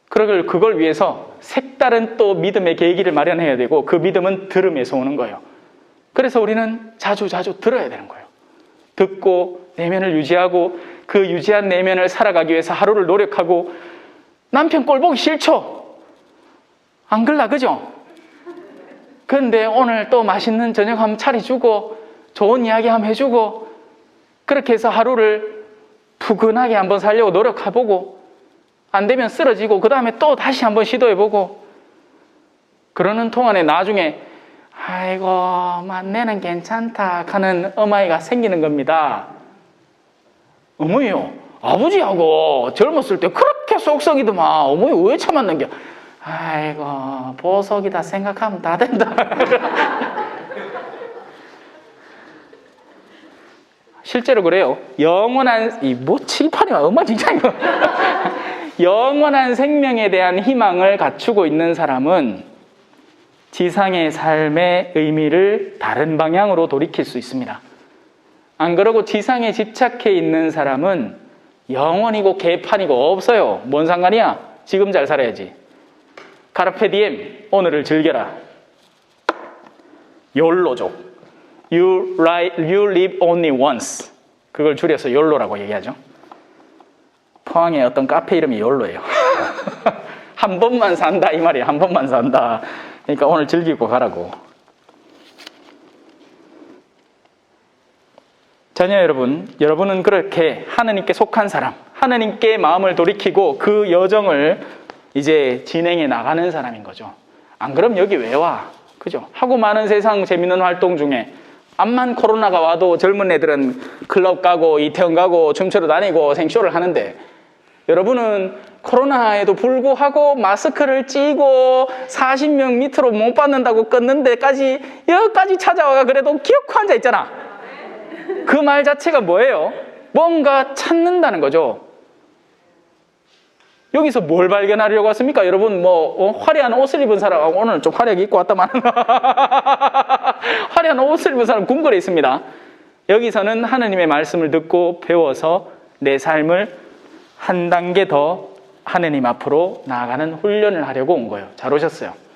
그걸 위해서 색다른 또 믿음의 계기를 마련해야 되고 그 믿음은 들음에서 오는 거예요. 그래서 우리는 자주 들어야 되는 거예요. 듣고 내면을 유지하고 그 유지한 내면을 살아가기 위해서 하루를 노력하고 남편 꼴 보기 싫죠? 안 그럴라 그죠? 그런데 오늘 또 맛있는 저녁 한번 차려주고 좋은 이야기 한번 해주고 그렇게 해서 하루를 푸근하게 한번 살려고 노력해보고 안 되면 쓰러지고 그 다음에 또 다시 한번 시도해보고 그러는 동안에 나중에 아이고 내는 괜찮다 하는 어머니가 생기는 겁니다. 어머니요 아버지하고 젊었을 때 그렇게 속썩이더만 어머니 왜 참았는겨. 아이고 보석이다 생각하면 다 된다. 실제로 그래요. 영원한 칠판이야 엄마 진짜 이거. 영원한 생명에 대한 희망을 갖추고 있는 사람은 지상의 삶의 의미를 다른 방향으로 돌이킬 수 있습니다. 안 그러고 지상에 집착해 있는 사람은 영원이고 개판이고 없어요. 뭔 상관이야? 지금 잘 살아야지. 카르페 디엠, 오늘을 즐겨라. 욜로족. You live only once. 그걸 줄여서 욜로라고 얘기하죠. 포항의 어떤 카페 이름이 욜로예요. 한 번만 산다 이 말이에요. 한 번만 산다. 그러니까 오늘 즐기고 가라고. 자녀 여러분, 여러분은 그렇게 하느님께 속한 사람, 하느님께 마음을 돌이키고 그 여정을 이제 진행해 나가는 사람인 거죠. 안 그럼 여기 왜 와? 그죠? 하고 많은 세상 재밌는 활동 중에 암만 코로나가 와도 젊은 애들은 클럽 가고 이태원 가고 춤추러 다니고 생쇼를 하는데, 여러분은 코로나에도 불구하고 마스크를 찌고 40명 밑으로 못 받는다고 끊는 데까지 여기까지 찾아와가 그래도 기어코 앉아 있잖아. 그 말 자체가 뭐예요? 뭔가 찾는다는 거죠. 여기서 뭘 발견하려고 왔습니까? 여러분 화려한 옷을 입은 사람, 오늘 좀 화려하게 입고 왔다만 화려한 옷을 입은 사람 궁궐에 있습니다. 여기서는 하느님의 말씀을 듣고 배워서 내 삶을 한 단계 더 하느님 앞으로 나아가는 훈련을 하려고 온 거예요. 잘 오셨어요.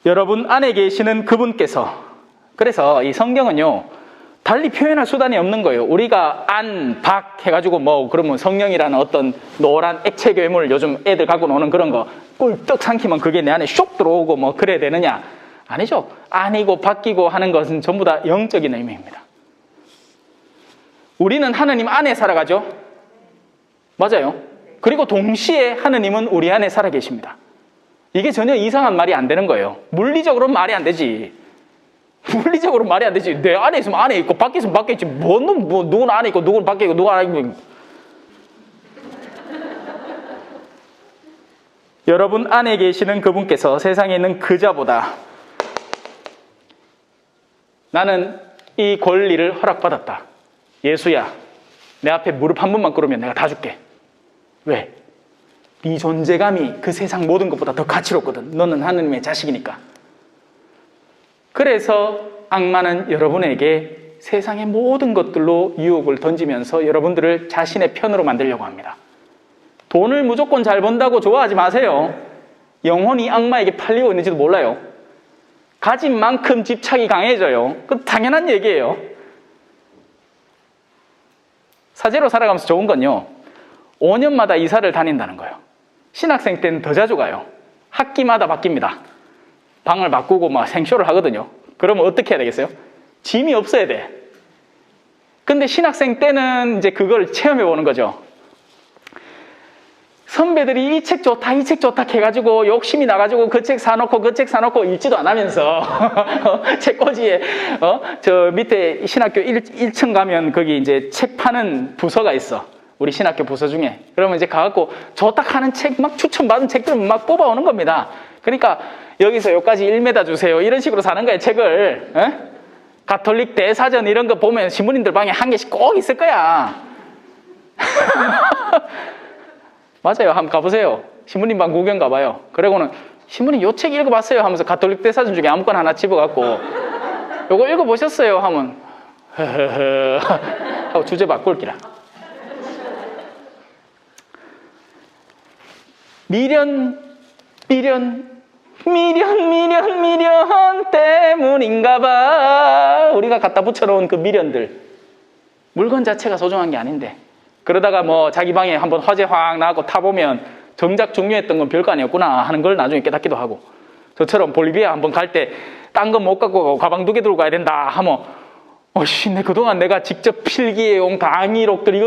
여러분 안에 계시는 그분께서, 그래서 이 성경은요 달리 표현할 수단이 없는 거예요. 우리가 안, 박 해가지고 그러면 성령이라는 어떤 노란 액체 괴물, 요즘 애들 갖고 노는 그런 거 꿀떡 삼키면 그게 내 안에 쏙 들어오고 그래야 되느냐? 아니죠. 아니고 바뀌고 하는 것은 전부 다 영적인 의미입니다. 우리는 하느님 안에 살아가죠. 맞아요. 그리고 동시에 하느님은 우리 안에 살아 계십니다. 이게 전혀 이상한 말이 안 되는 거예요. 물리적으로는 말이 안 되지. 물리적으로 말이 안 되지. 내 안에 있으면 안에 있고 밖에 있으면 밖에 있지. 누구는 안에 있고 누구는 밖에 있고 누구는 안에 있고. 여러분 안에 계시는 그분께서 세상에 있는 그자보다 나는 이 권리를 허락받았다. 예수야, 내 앞에 무릎 한 번만 꿇으면 내가 다 줄게. 왜? 네 존재감이 그 세상 모든 것보다 더 가치롭거든. 너는 하느님의 자식이니까. 그래서 악마는 여러분에게 세상의 모든 것들로 유혹을 던지면서 여러분들을 자신의 편으로 만들려고 합니다. 돈을 무조건 잘 번다고 좋아하지 마세요. 영혼이 악마에게 팔리고 있는지도 몰라요. 가진 만큼 집착이 강해져요. 그건 당연한 얘기예요. 사제로 살아가면서 좋은 건요, 5년마다 이사를 다닌다는 거예요. 신학생 때는 더 자주 가요. 학기마다 바뀝니다. 방을 바꾸고 생쇼를 하거든요. 그러면 어떻게 해야 되겠어요? 짐이 없어야 돼. 근데 신학생 때는 이제 그걸 체험해 보는 거죠. 선배들이 이 책 좋다, 이 책 좋다 해가지고 욕심이 나가지고 그 책 사놓고 그 책 사놓고 읽지도 안 하면서 책꽂이에 저 밑에 신학교 1층 가면 거기 이제 책 파는 부서가 있어. 우리 신학교 부서 중에. 그러면 이제 가갖고 좋다 하는 책 막 추천받은 책들 막 뽑아오는 겁니다. 그러니까 여기서 여기까지 1m 주세요. 이런 식으로 사는 거예요, 책을. 에? 가톨릭 대사전 이런 거 보면 신부님들 방에 한 개씩 꼭 있을 거야. 맞아요. 한번 가보세요. 신부님 방 구경 가봐요. 그리고는 신부님 요 책 읽어봤어요 하면서 가톨릭 대사전 중에 아무거나 하나 집어갖고 요거 읽어보셨어요 하면 하고 주제 바꿀기라. 미련 때문인가 봐. 우리가 갖다 붙여놓은 그 미련들, 물건 자체가 소중한 게 아닌데, 그러다가 자기 방에 한번 화재 확 나고 타보면 정작 중요했던 건 별거 아니었구나 하는 걸 나중에 깨닫기도 하고, 저처럼 볼리비아 한번 갈 때 딴 건 못 갖고 가방 2개 들고 가야 된다 하면 내 그동안 내가 직접 필기해온 강의록들 이거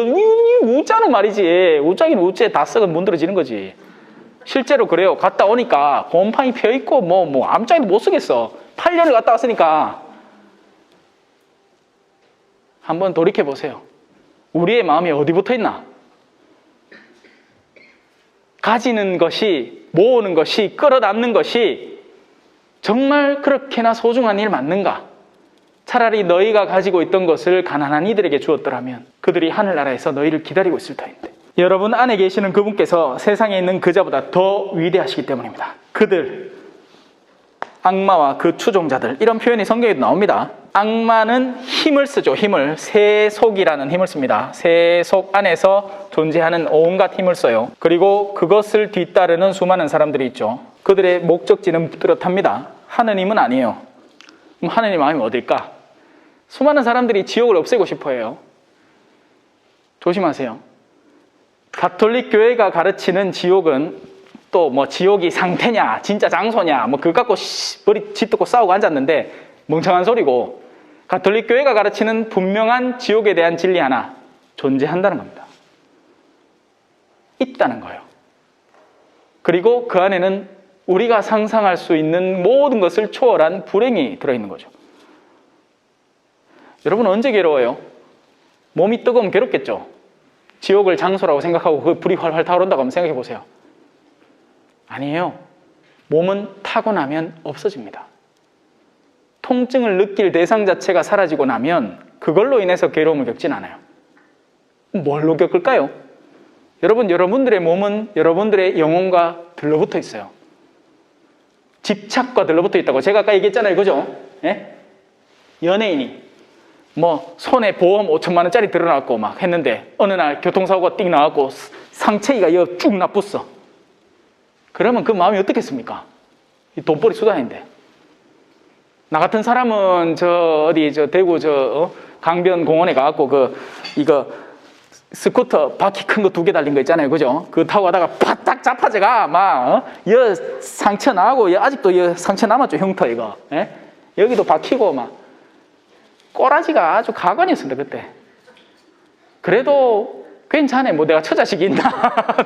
우짜는 말이지. 우짜긴 우째 다 썩은 문드러지는 거지. 실제로 그래요. 갔다 오니까 곰팡이 펴있고 아무짝에도 못 쓰겠어. 8년을 갔다 왔으니까. 한번 돌이켜보세요. 우리의 마음이 어디 붙어 있나? 가지는 것이, 모으는 것이, 끌어담는 것이 정말 그렇게나 소중한 일 맞는가? 차라리 너희가 가지고 있던 것을 가난한 이들에게 주었더라면 그들이 하늘나라에서 너희를 기다리고 있을 터인데. 여러분 안에 계시는 그분께서 세상에 있는 그자보다 더 위대하시기 때문입니다. 그들, 악마와 그 추종자들, 이런 표현이 성경에도 나옵니다. 악마는 힘을 쓰죠. 힘을. 세속이라는 힘을 씁니다. 세속 안에서 존재하는 온갖 힘을 써요. 그리고 그것을 뒤따르는 수많은 사람들이 있죠. 그들의 목적지는 뚜렷합니다. 하느님은 아니에요. 그럼 하느님 마음이 어딜까? 수많은 사람들이 지옥을 없애고 싶어 해요. 조심하세요. 가톨릭 교회가 가르치는 지옥은 또 지옥이 상태냐 진짜 장소냐 그거 갖고 머리 짓듣고 싸우고 앉았는데, 멍청한 소리고, 가톨릭 교회가 가르치는 분명한 지옥에 대한 진리 하나 존재한다는 겁니다. 있다는 거예요. 그리고 그 안에는 우리가 상상할 수 있는 모든 것을 초월한 불행이 들어있는 거죠. 여러분 언제 괴로워요? 몸이 뜨거우면 괴롭겠죠? 지옥을 장소라고 생각하고 그 불이 활활 타오른다고 한번 생각해 보세요. 아니에요. 몸은 타고 나면 없어집니다. 통증을 느낄 대상 자체가 사라지고 나면 그걸로 인해서 괴로움을 겪진 않아요. 뭘로 겪을까요? 여러분, 여러분들의 몸은 여러분들의 영혼과 들러붙어 있어요. 집착과 들러붙어 있다고 제가 아까 얘기했잖아요. 그죠? 예? 연예인이 손에 보험 5천만 원짜리 들어놨고 막 했는데 어느 날 교통사고가 띵 나왔고 상체가 쭉 나쁘어. 그러면 그 마음이 어떻겠습니까? 돈벌이 수단인데. 나 같은 사람은 대구 강변 공원에 가갖고 이거 스쿠터 바퀴 큰 거 2개 달린 거 있잖아요. 그죠? 그거 타고 가다가 바닥 자빠져가 상처 나고 아직도 상처 남았죠. 흉터 이거. 예? 여기도 박히고 꼬라지가 아주 가관이었습니다. 그때. 그래도 괜찮아. 내가 처자식이 있나?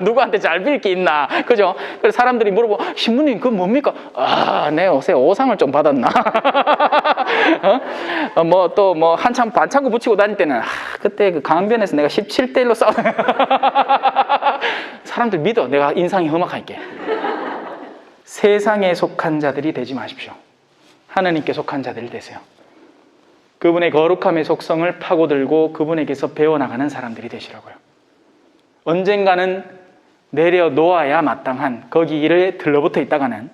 누구한테 잘 빌 게 있나? 그죠? 그래서 사람들이 물어보, 신부님, 그건 뭡니까? 내가 요새 오상을 좀 받았나? 한참 반창고 붙이고 다닐 때는, 그때 그 강변에서 내가 17대1로 싸워. 사람들 믿어. 내가 인상이 험악하니까. 세상에 속한 자들이 되지 마십시오. 하나님께 속한 자들이 되세요. 그분의 거룩함의 속성을 파고들고 그분에게서 배워나가는 사람들이 되시라고요. 언젠가는 내려놓아야 마땅한 거기에 들러붙어 있다가는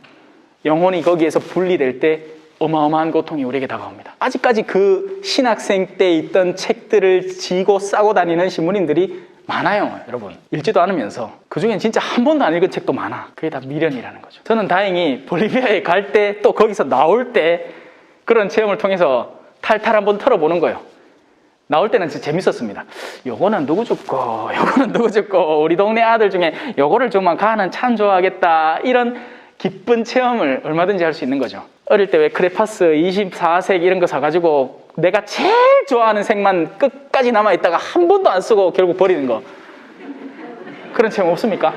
영혼이 거기에서 분리될 때 어마어마한 고통이 우리에게 다가옵니다. 아직까지 그 신학생 때 있던 책들을 지고 싸고 다니는 신부님들이 많아요. 여러분 읽지도 않으면서 그중엔 진짜 한 번도 안 읽은 책도 많아. 그게 다 미련이라는 거죠. 저는 다행히 볼리비아에 갈 때 또 거기서 나올 때 그런 체험을 통해서 탈탈 한번 털어보는 거예요. 나올 때는 진짜 재밌었습니다. 요거는 누구 죽고 요거는 누구 죽고 우리 동네 아들 중에 요거를 주면 가는 참 좋아하겠다. 이런 기쁜 체험을 얼마든지 할 수 있는 거죠. 어릴 때 왜 크레파스 24색 이런 거 사가지고 내가 제일 좋아하는 색만 끝까지 남아있다가 한 번도 안 쓰고 결국 버리는 거. 그런 체험 없습니까?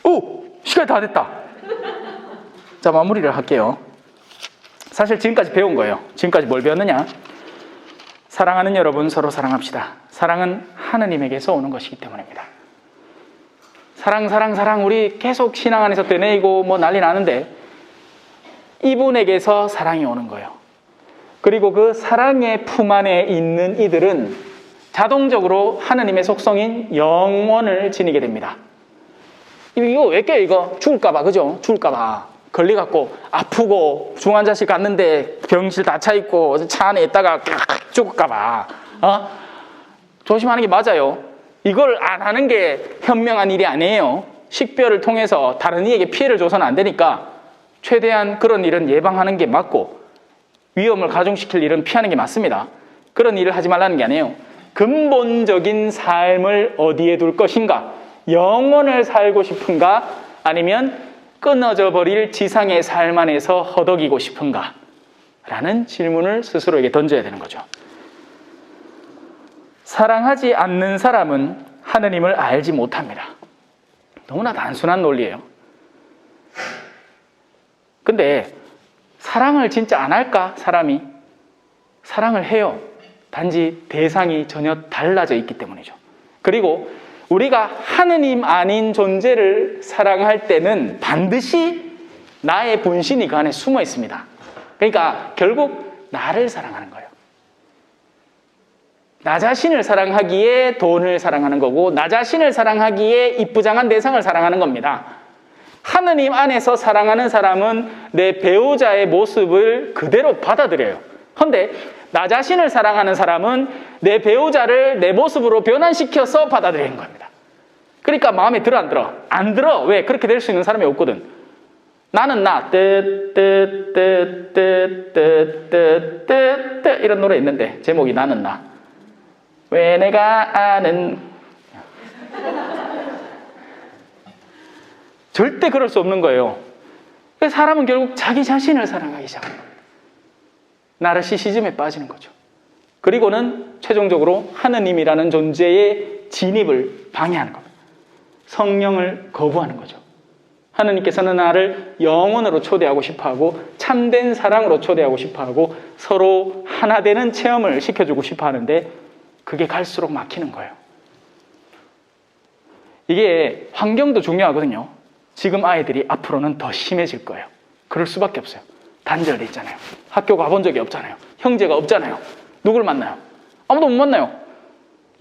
오! 시간이 다 됐다. 자, 마무리를 할게요. 사실 지금까지 배운 거예요. 지금까지 뭘 배웠느냐? 사랑하는 여러분, 서로 사랑합시다. 사랑은 하느님에게서 오는 것이기 때문입니다. 사랑 우리 계속 신앙 안에서 되뇌이고 난리 나는데 이분에게서 사랑이 오는 거예요. 그리고 그 사랑의 품 안에 있는 이들은 자동적으로 하느님의 속성인 영원을 지니게 됩니다. 이거 왜 껴요? 이거 죽을까봐. 그죠? 죽을까봐. 걸려갖고 아프고 중환자실 갔는데 병실 다 차있고 차 안에 있다가 죽을까봐. 조심하는 게 맞아요. 이걸 안 하는 게 현명한 일이 아니에요. 식별을 통해서 다른 이에게 피해를 줘서는 안 되니까 최대한 그런 일은 예방하는 게 맞고 위험을 가중시킬 일은 피하는 게 맞습니다. 그런 일을 하지 말라는 게 아니에요. 근본적인 삶을 어디에 둘 것인가? 영원을 살고 싶은가? 아니면 끊어져 버릴 지상의 삶 안에서 허덕이고 싶은가? 라는 질문을 스스로에게 던져야 되는 거죠. 사랑하지 않는 사람은 하느님을 알지 못합니다. 너무나 단순한 논리예요. 근데 사랑을 진짜 안 할까? 사람이 사랑을 해요. 단지 대상이 전혀 달라져 있기 때문이죠. 그리고 우리가 하느님 아닌 존재를 사랑할 때는 반드시 나의 분신이 그 안에 숨어 있습니다. 그러니까 결국 나를 사랑하는 거예요. 나 자신을 사랑하기에 돈을 사랑하는 거고 나 자신을 사랑하기에 이쁘장한 대상을 사랑하는 겁니다. 하느님 안에서 사랑하는 사람은 내 배우자의 모습을 그대로 받아들여요. 그런데 나 자신을 사랑하는 사람은 내 배우자를 내 모습으로 변환시켜서 받아들이는 겁니다. 그러니까 마음에 들어 안 들어? 안 들어. 왜? 그렇게 될 수 있는 사람이 없거든. 나는 나 이런 노래 있는데 제목이 나는 나. 왜 내가 아는 절대 그럴 수 없는 거예요. 그래서 사람은 결국 자기 자신을 사랑하기 시작합니다. 나르시시즘에 빠지는 거죠. 그리고는 최종적으로 하느님이라는 존재의 진입을 방해하는 겁니다. 성령을 거부하는 거죠. 하느님께서는 나를 영원으로 초대하고 싶어하고 참된 사랑으로 초대하고 싶어하고 서로 하나 되는 체험을 시켜주고 싶어하는데 그게 갈수록 막히는 거예요. 이게 환경도 중요하거든요. 지금 아이들이 앞으로는 더 심해질 거예요. 그럴 수밖에 없어요. 단절돼 있잖아요. 학교 가본 적이 없잖아요. 형제가 없잖아요. 누굴 만나요? 아무도 못 만나요.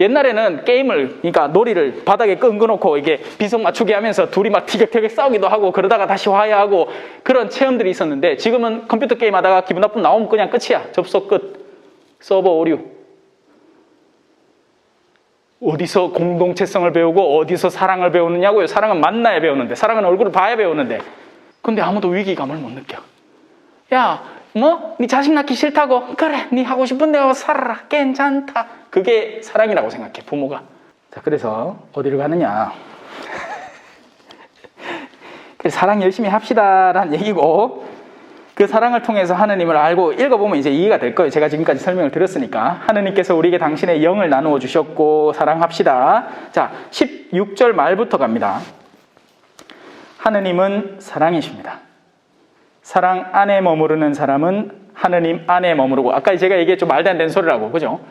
옛날에는 게임을, 그러니까 놀이를 바닥에 끈거놓고 이게 비석 맞추기 하면서 둘이 막 티격태격 싸우기도 하고 그러다가 다시 화해하고 그런 체험들이 있었는데 지금은 컴퓨터 게임 하다가 기분 나쁨 나오면 그냥 끝이야. 접속 끝. 서버 오류. 어디서 공동체성을 배우고 어디서 사랑을 배우느냐고요. 사랑은 만나야 배우는데, 사랑은 얼굴을 봐야 배우는데. 근데 아무도 위기감을 못 느껴. 야, 뭐? 네 자식 낳기 싫다고? 그래, 네 하고 싶은 대로 살아라. 괜찮다. 그게 사랑이라고 생각해, 부모가. 자, 그래서 어디를 가느냐. 사랑 열심히 합시다라는 얘기고, 그 사랑을 통해서 하느님을 알고 읽어보면 이제 이해가 될 거예요. 제가 지금까지 설명을 드렸으니까. 하느님께서 우리에게 당신의 영을 나누어 주셨고 사랑합시다. 자, 16절 말부터 갑니다. 하느님은 사랑이십니다. 사랑 안에 머무르는 사람은 하느님 안에 머무르고, 아까 제가 얘기했죠. 말도 안 되는 소리라고, 그죠?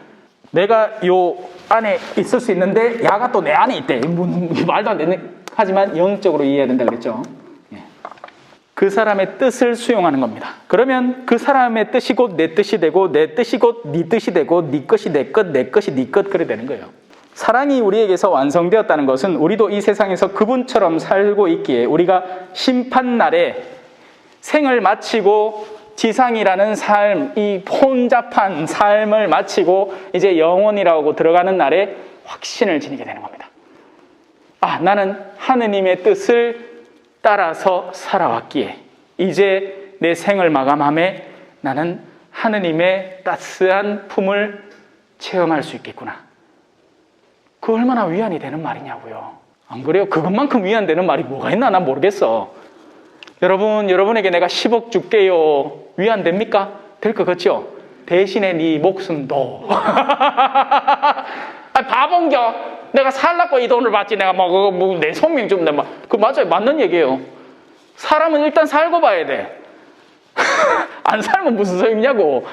내가 요 안에 있을 수 있는데 야가 또 내 안에 있대. 말도 안 되는, 하지만 영적으로 이해해야 된다 그랬죠. 그 사람의 뜻을 수용하는 겁니다. 그러면 그 사람의 뜻이 곧 내 뜻이 되고 내 뜻이 곧 네 뜻이 되고 네 것이 내 것, 내 것이 네 것, 그래 되는 거예요. 사랑이 우리에게서 완성되었다는 것은 우리도 이 세상에서 그분처럼 살고 있기에 우리가 심판날에 생을 마치고 지상이라는 삶, 이 혼잡한 삶을 마치고 이제 영원이라고 들어가는 날에 확신을 지니게 되는 겁니다. 아, 나는 하느님의 뜻을 따라서 살아왔기에 이제 내 생을 마감함에 나는 하느님의 따스한 품을 체험할 수 있겠구나. 그 얼마나 위안이 되는 말이냐고요. 안 그래요? 그것만큼 위안되는 말이 뭐가 있나 난 모르겠어. 여러분에게 내가 10억 줄게요. 위안됩니까? 될 것 같죠? 대신에 네 목숨도. 아, 바본겨. 내가 살라고 이 돈을 받지. 내가 내 손명 좀 내. 그 맞아요. 맞는 얘기예요. 사람은 일단 살고 봐야 돼. 안 살면 무슨 소용이냐고.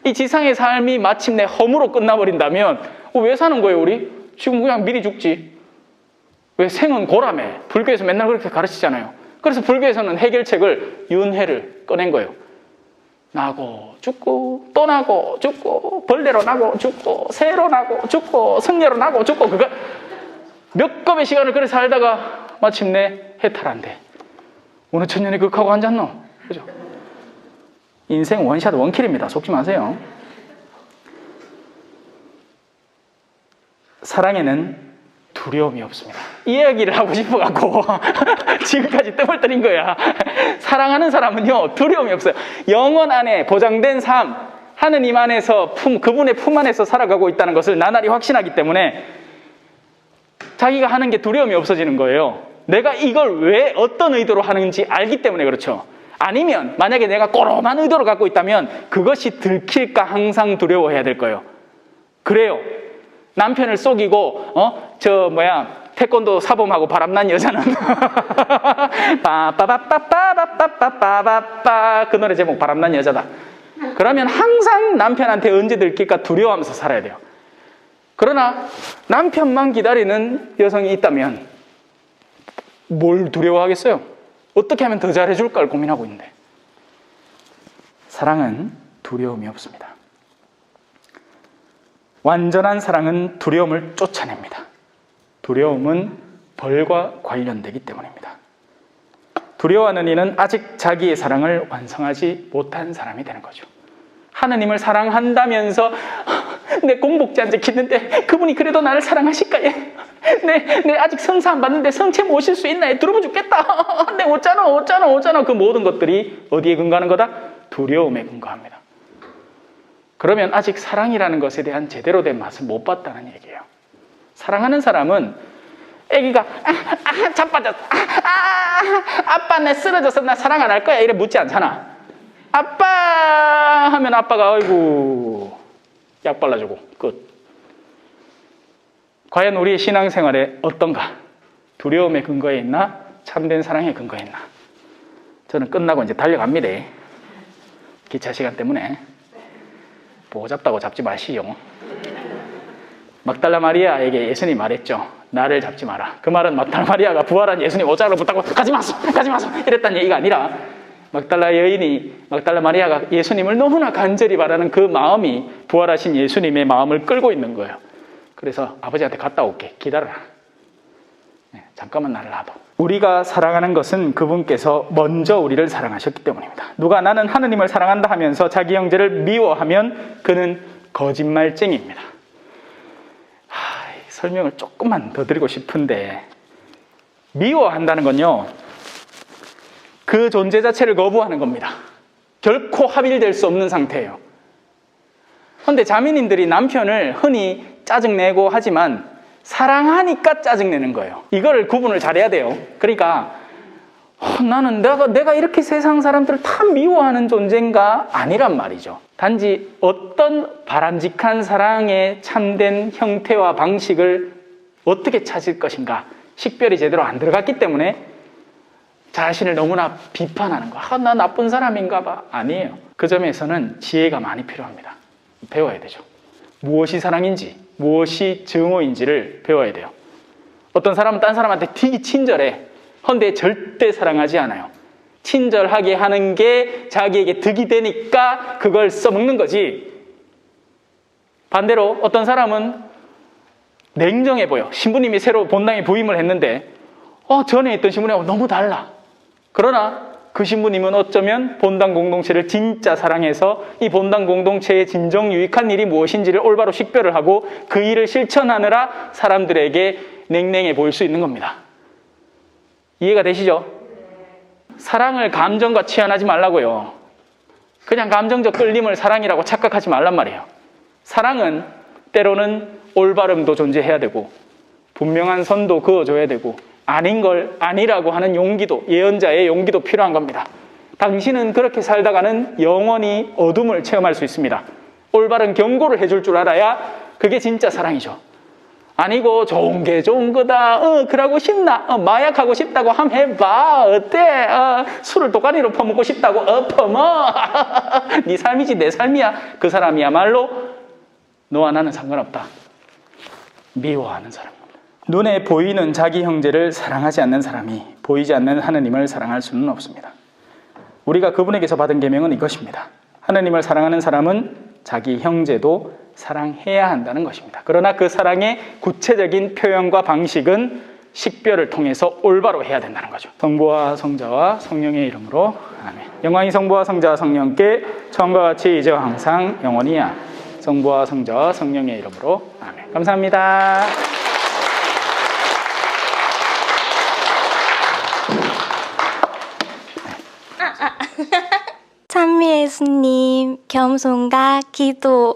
이 지상의 삶이 마침내 허무로 끝나버린다면 왜 사는 거예요, 우리? 지금 그냥 미리 죽지. 왜 생은 고라매. 불교에서 맨날 그렇게 가르치잖아요. 그래서 불교에서는 해결책을 윤회를 꺼낸 거예요. 나고 죽고 또 나고 죽고 벌레로 나고 죽고 새로 나고 죽고 승려로 나고 죽고, 그거 몇 겁의 시간을 그래 살다가 마침내 해탈한대. 어느 천년에 극하고 앉았노? 그죠? 인생 원샷 원킬입니다. 속지 마세요. 사랑에는 두려움이 없습니다. 이 이야기를 하고 싶어갖고 지금까지 뜸을 들인 거야. 사랑하는 사람은요, 두려움이 없어요. 영원 안에 보장된 삶, 하느님 안에서 그분의 품 안에서 살아가고 있다는 것을 나날이 확신하기 때문에 자기가 하는 게 두려움이 없어지는 거예요. 내가 이걸 왜 어떤 의도로 하는지 알기 때문에 그렇죠. 아니면 만약에 내가 꼬롬한 의도를 갖고 있다면 그것이 들킬까 항상 두려워해야 될 거예요. 그래요. 남편을 속이고 태권도 사범하고 바람난 여자는 빠빠빠빠빠빠빠빠빠, 그 노래 제목 바람난 여자다. 그러면 항상 남편한테 언제 들킬까 두려워하면서 살아야 돼요. 그러나 남편만 기다리는 여성이 있다면 뭘 두려워하겠어요? 어떻게 하면 더 잘해줄까를 고민하고 있는데, 사랑은 두려움이 없습니다. 완전한 사랑은 두려움을 쫓아냅니다. 두려움은 벌과 관련되기 때문입니다. 두려워하는 이는 아직 자기의 사랑을 완성하지 못한 사람이 되는 거죠. 하느님을 사랑한다면서 내 공복제 안 지키는데 그분이 그래도 나를 사랑하실까요? 내 아직 성사 안 받는데 성체 모실 수 있나? 두려워 죽겠다. 내 어쩌나. 그 모든 것들이 어디에 근거하는 거다? 두려움에 근거합니다. 그러면 아직 사랑이라는 것에 대한 제대로 된 맛을 못 봤다는 얘기예요. 사랑하는 사람은 애기가 자빠졌어. 아빠 내 쓰러져서 나 사랑 안 할 거야. 이래 묻지 않잖아. 아빠 하면 아빠가 아이고 약 발라주고 끝. 과연 우리의 신앙생활에 어떤가? 두려움의 근거에 있나? 참된 사랑의 근거에 있나? 저는 끝나고 이제 달려갑니다. 기차 시간 때문에. 보고 잡다고 잡지 마시오. 막달라 마리아에게 예수님이 말했죠. 나를 잡지 마라. 그 말은 막달라 마리아가 부활한 예수님 옷자락으로 붙잡고 가지 마소 이랬다는 얘기가 아니라 막달라 마리아가 예수님을 너무나 간절히 바라는 그 마음이 부활하신 예수님의 마음을 끌고 있는 거예요. 그래서 아버지한테 갔다 올게. 기다려라. 잠깐만 나를 놔둬. 우리가 사랑하는 것은 그분께서 먼저 우리를 사랑하셨기 때문입니다. 누가 나는 하느님을 사랑한다 하면서 자기 형제를 미워하면 그는 거짓말쟁이입니다. 설명을 조금만 더 드리고 싶은데, 미워한다는 건요, 그 존재 자체를 거부하는 겁니다. 결코 합일될 수 없는 상태예요. 그런데 자매님들이 남편을 흔히 짜증내고 하지만 사랑하니까 짜증내는 거예요. 이거를 구분을 잘해야 돼요. 그러니까 나는 내가 이렇게 세상 사람들을 다 미워하는 존재인가? 아니란 말이죠. 단지 어떤 바람직한 사랑의 참된 형태와 방식을 어떻게 찾을 것인가, 식별이 제대로 안 들어갔기 때문에 자신을 너무나 비판하는 거. 나 나쁜 사람인가 봐. 아니에요. 그 점에서는 지혜가 많이 필요합니다. 배워야 되죠. 무엇이 사랑인지, 무엇이 증오인지를 배워야 돼요. 어떤 사람은 딴 사람한테 되게 친절해. 헌데 절대 사랑하지 않아요. 친절하게 하는 게 자기에게 득이 되니까 그걸 써먹는 거지. 반대로 어떤 사람은 냉정해 보여. 신부님이 새로 본당에 부임을 했는데 전에 있던 신부님하고 너무 달라. 그러나 그 신부님은 어쩌면 본당 공동체를 진짜 사랑해서 이 본당 공동체의 진정 유익한 일이 무엇인지를 올바로 식별을 하고 그 일을 실천하느라 사람들에게 냉랭해 보일 수 있는 겁니다. 이해가 되시죠? 사랑을 감정과 치환하지 말라고요. 그냥 감정적 끌림을 사랑이라고 착각하지 말란 말이에요. 사랑은 때로는 올바름도 존재해야 되고 분명한 선도 그어줘야 되고 아닌 걸 아니라고 하는 용기도, 예언자의 용기도 필요한 겁니다. 당신은 그렇게 살다가는 영원히 어둠을 체험할 수 있습니다. 올바른 경고를 해줄 줄 알아야 그게 진짜 사랑이죠. 아니고 좋은 게 좋은 거다. 그러고 싶나? 마약하고 싶다고 함 해봐. 어때? 술을 도가니로 퍼먹고 싶다고? 퍼먹. 네 삶이지 내 삶이야. 그 사람이야말로 너와 나는 상관없다. 미워하는 사람. 눈에 보이는 자기 형제를 사랑하지 않는 사람이 보이지 않는 하느님을 사랑할 수는 없습니다. 우리가 그분에게서 받은 계명은 이것입니다. 하느님을 사랑하는 사람은 자기 형제도 사랑해야 한다는 것입니다. 그러나 그 사랑의 구체적인 표현과 방식은 식별을 통해서 올바로 해야 된다는 거죠. 성부와 성자와 성령의 이름으로 아멘. 영광이 성부와 성자와 성령께 처음과 같이 이제와 항상 영원히야. 성부와 성자와 성령의 이름으로 아멘. 감사합니다. 찬미 예수님, 겸손과 기도.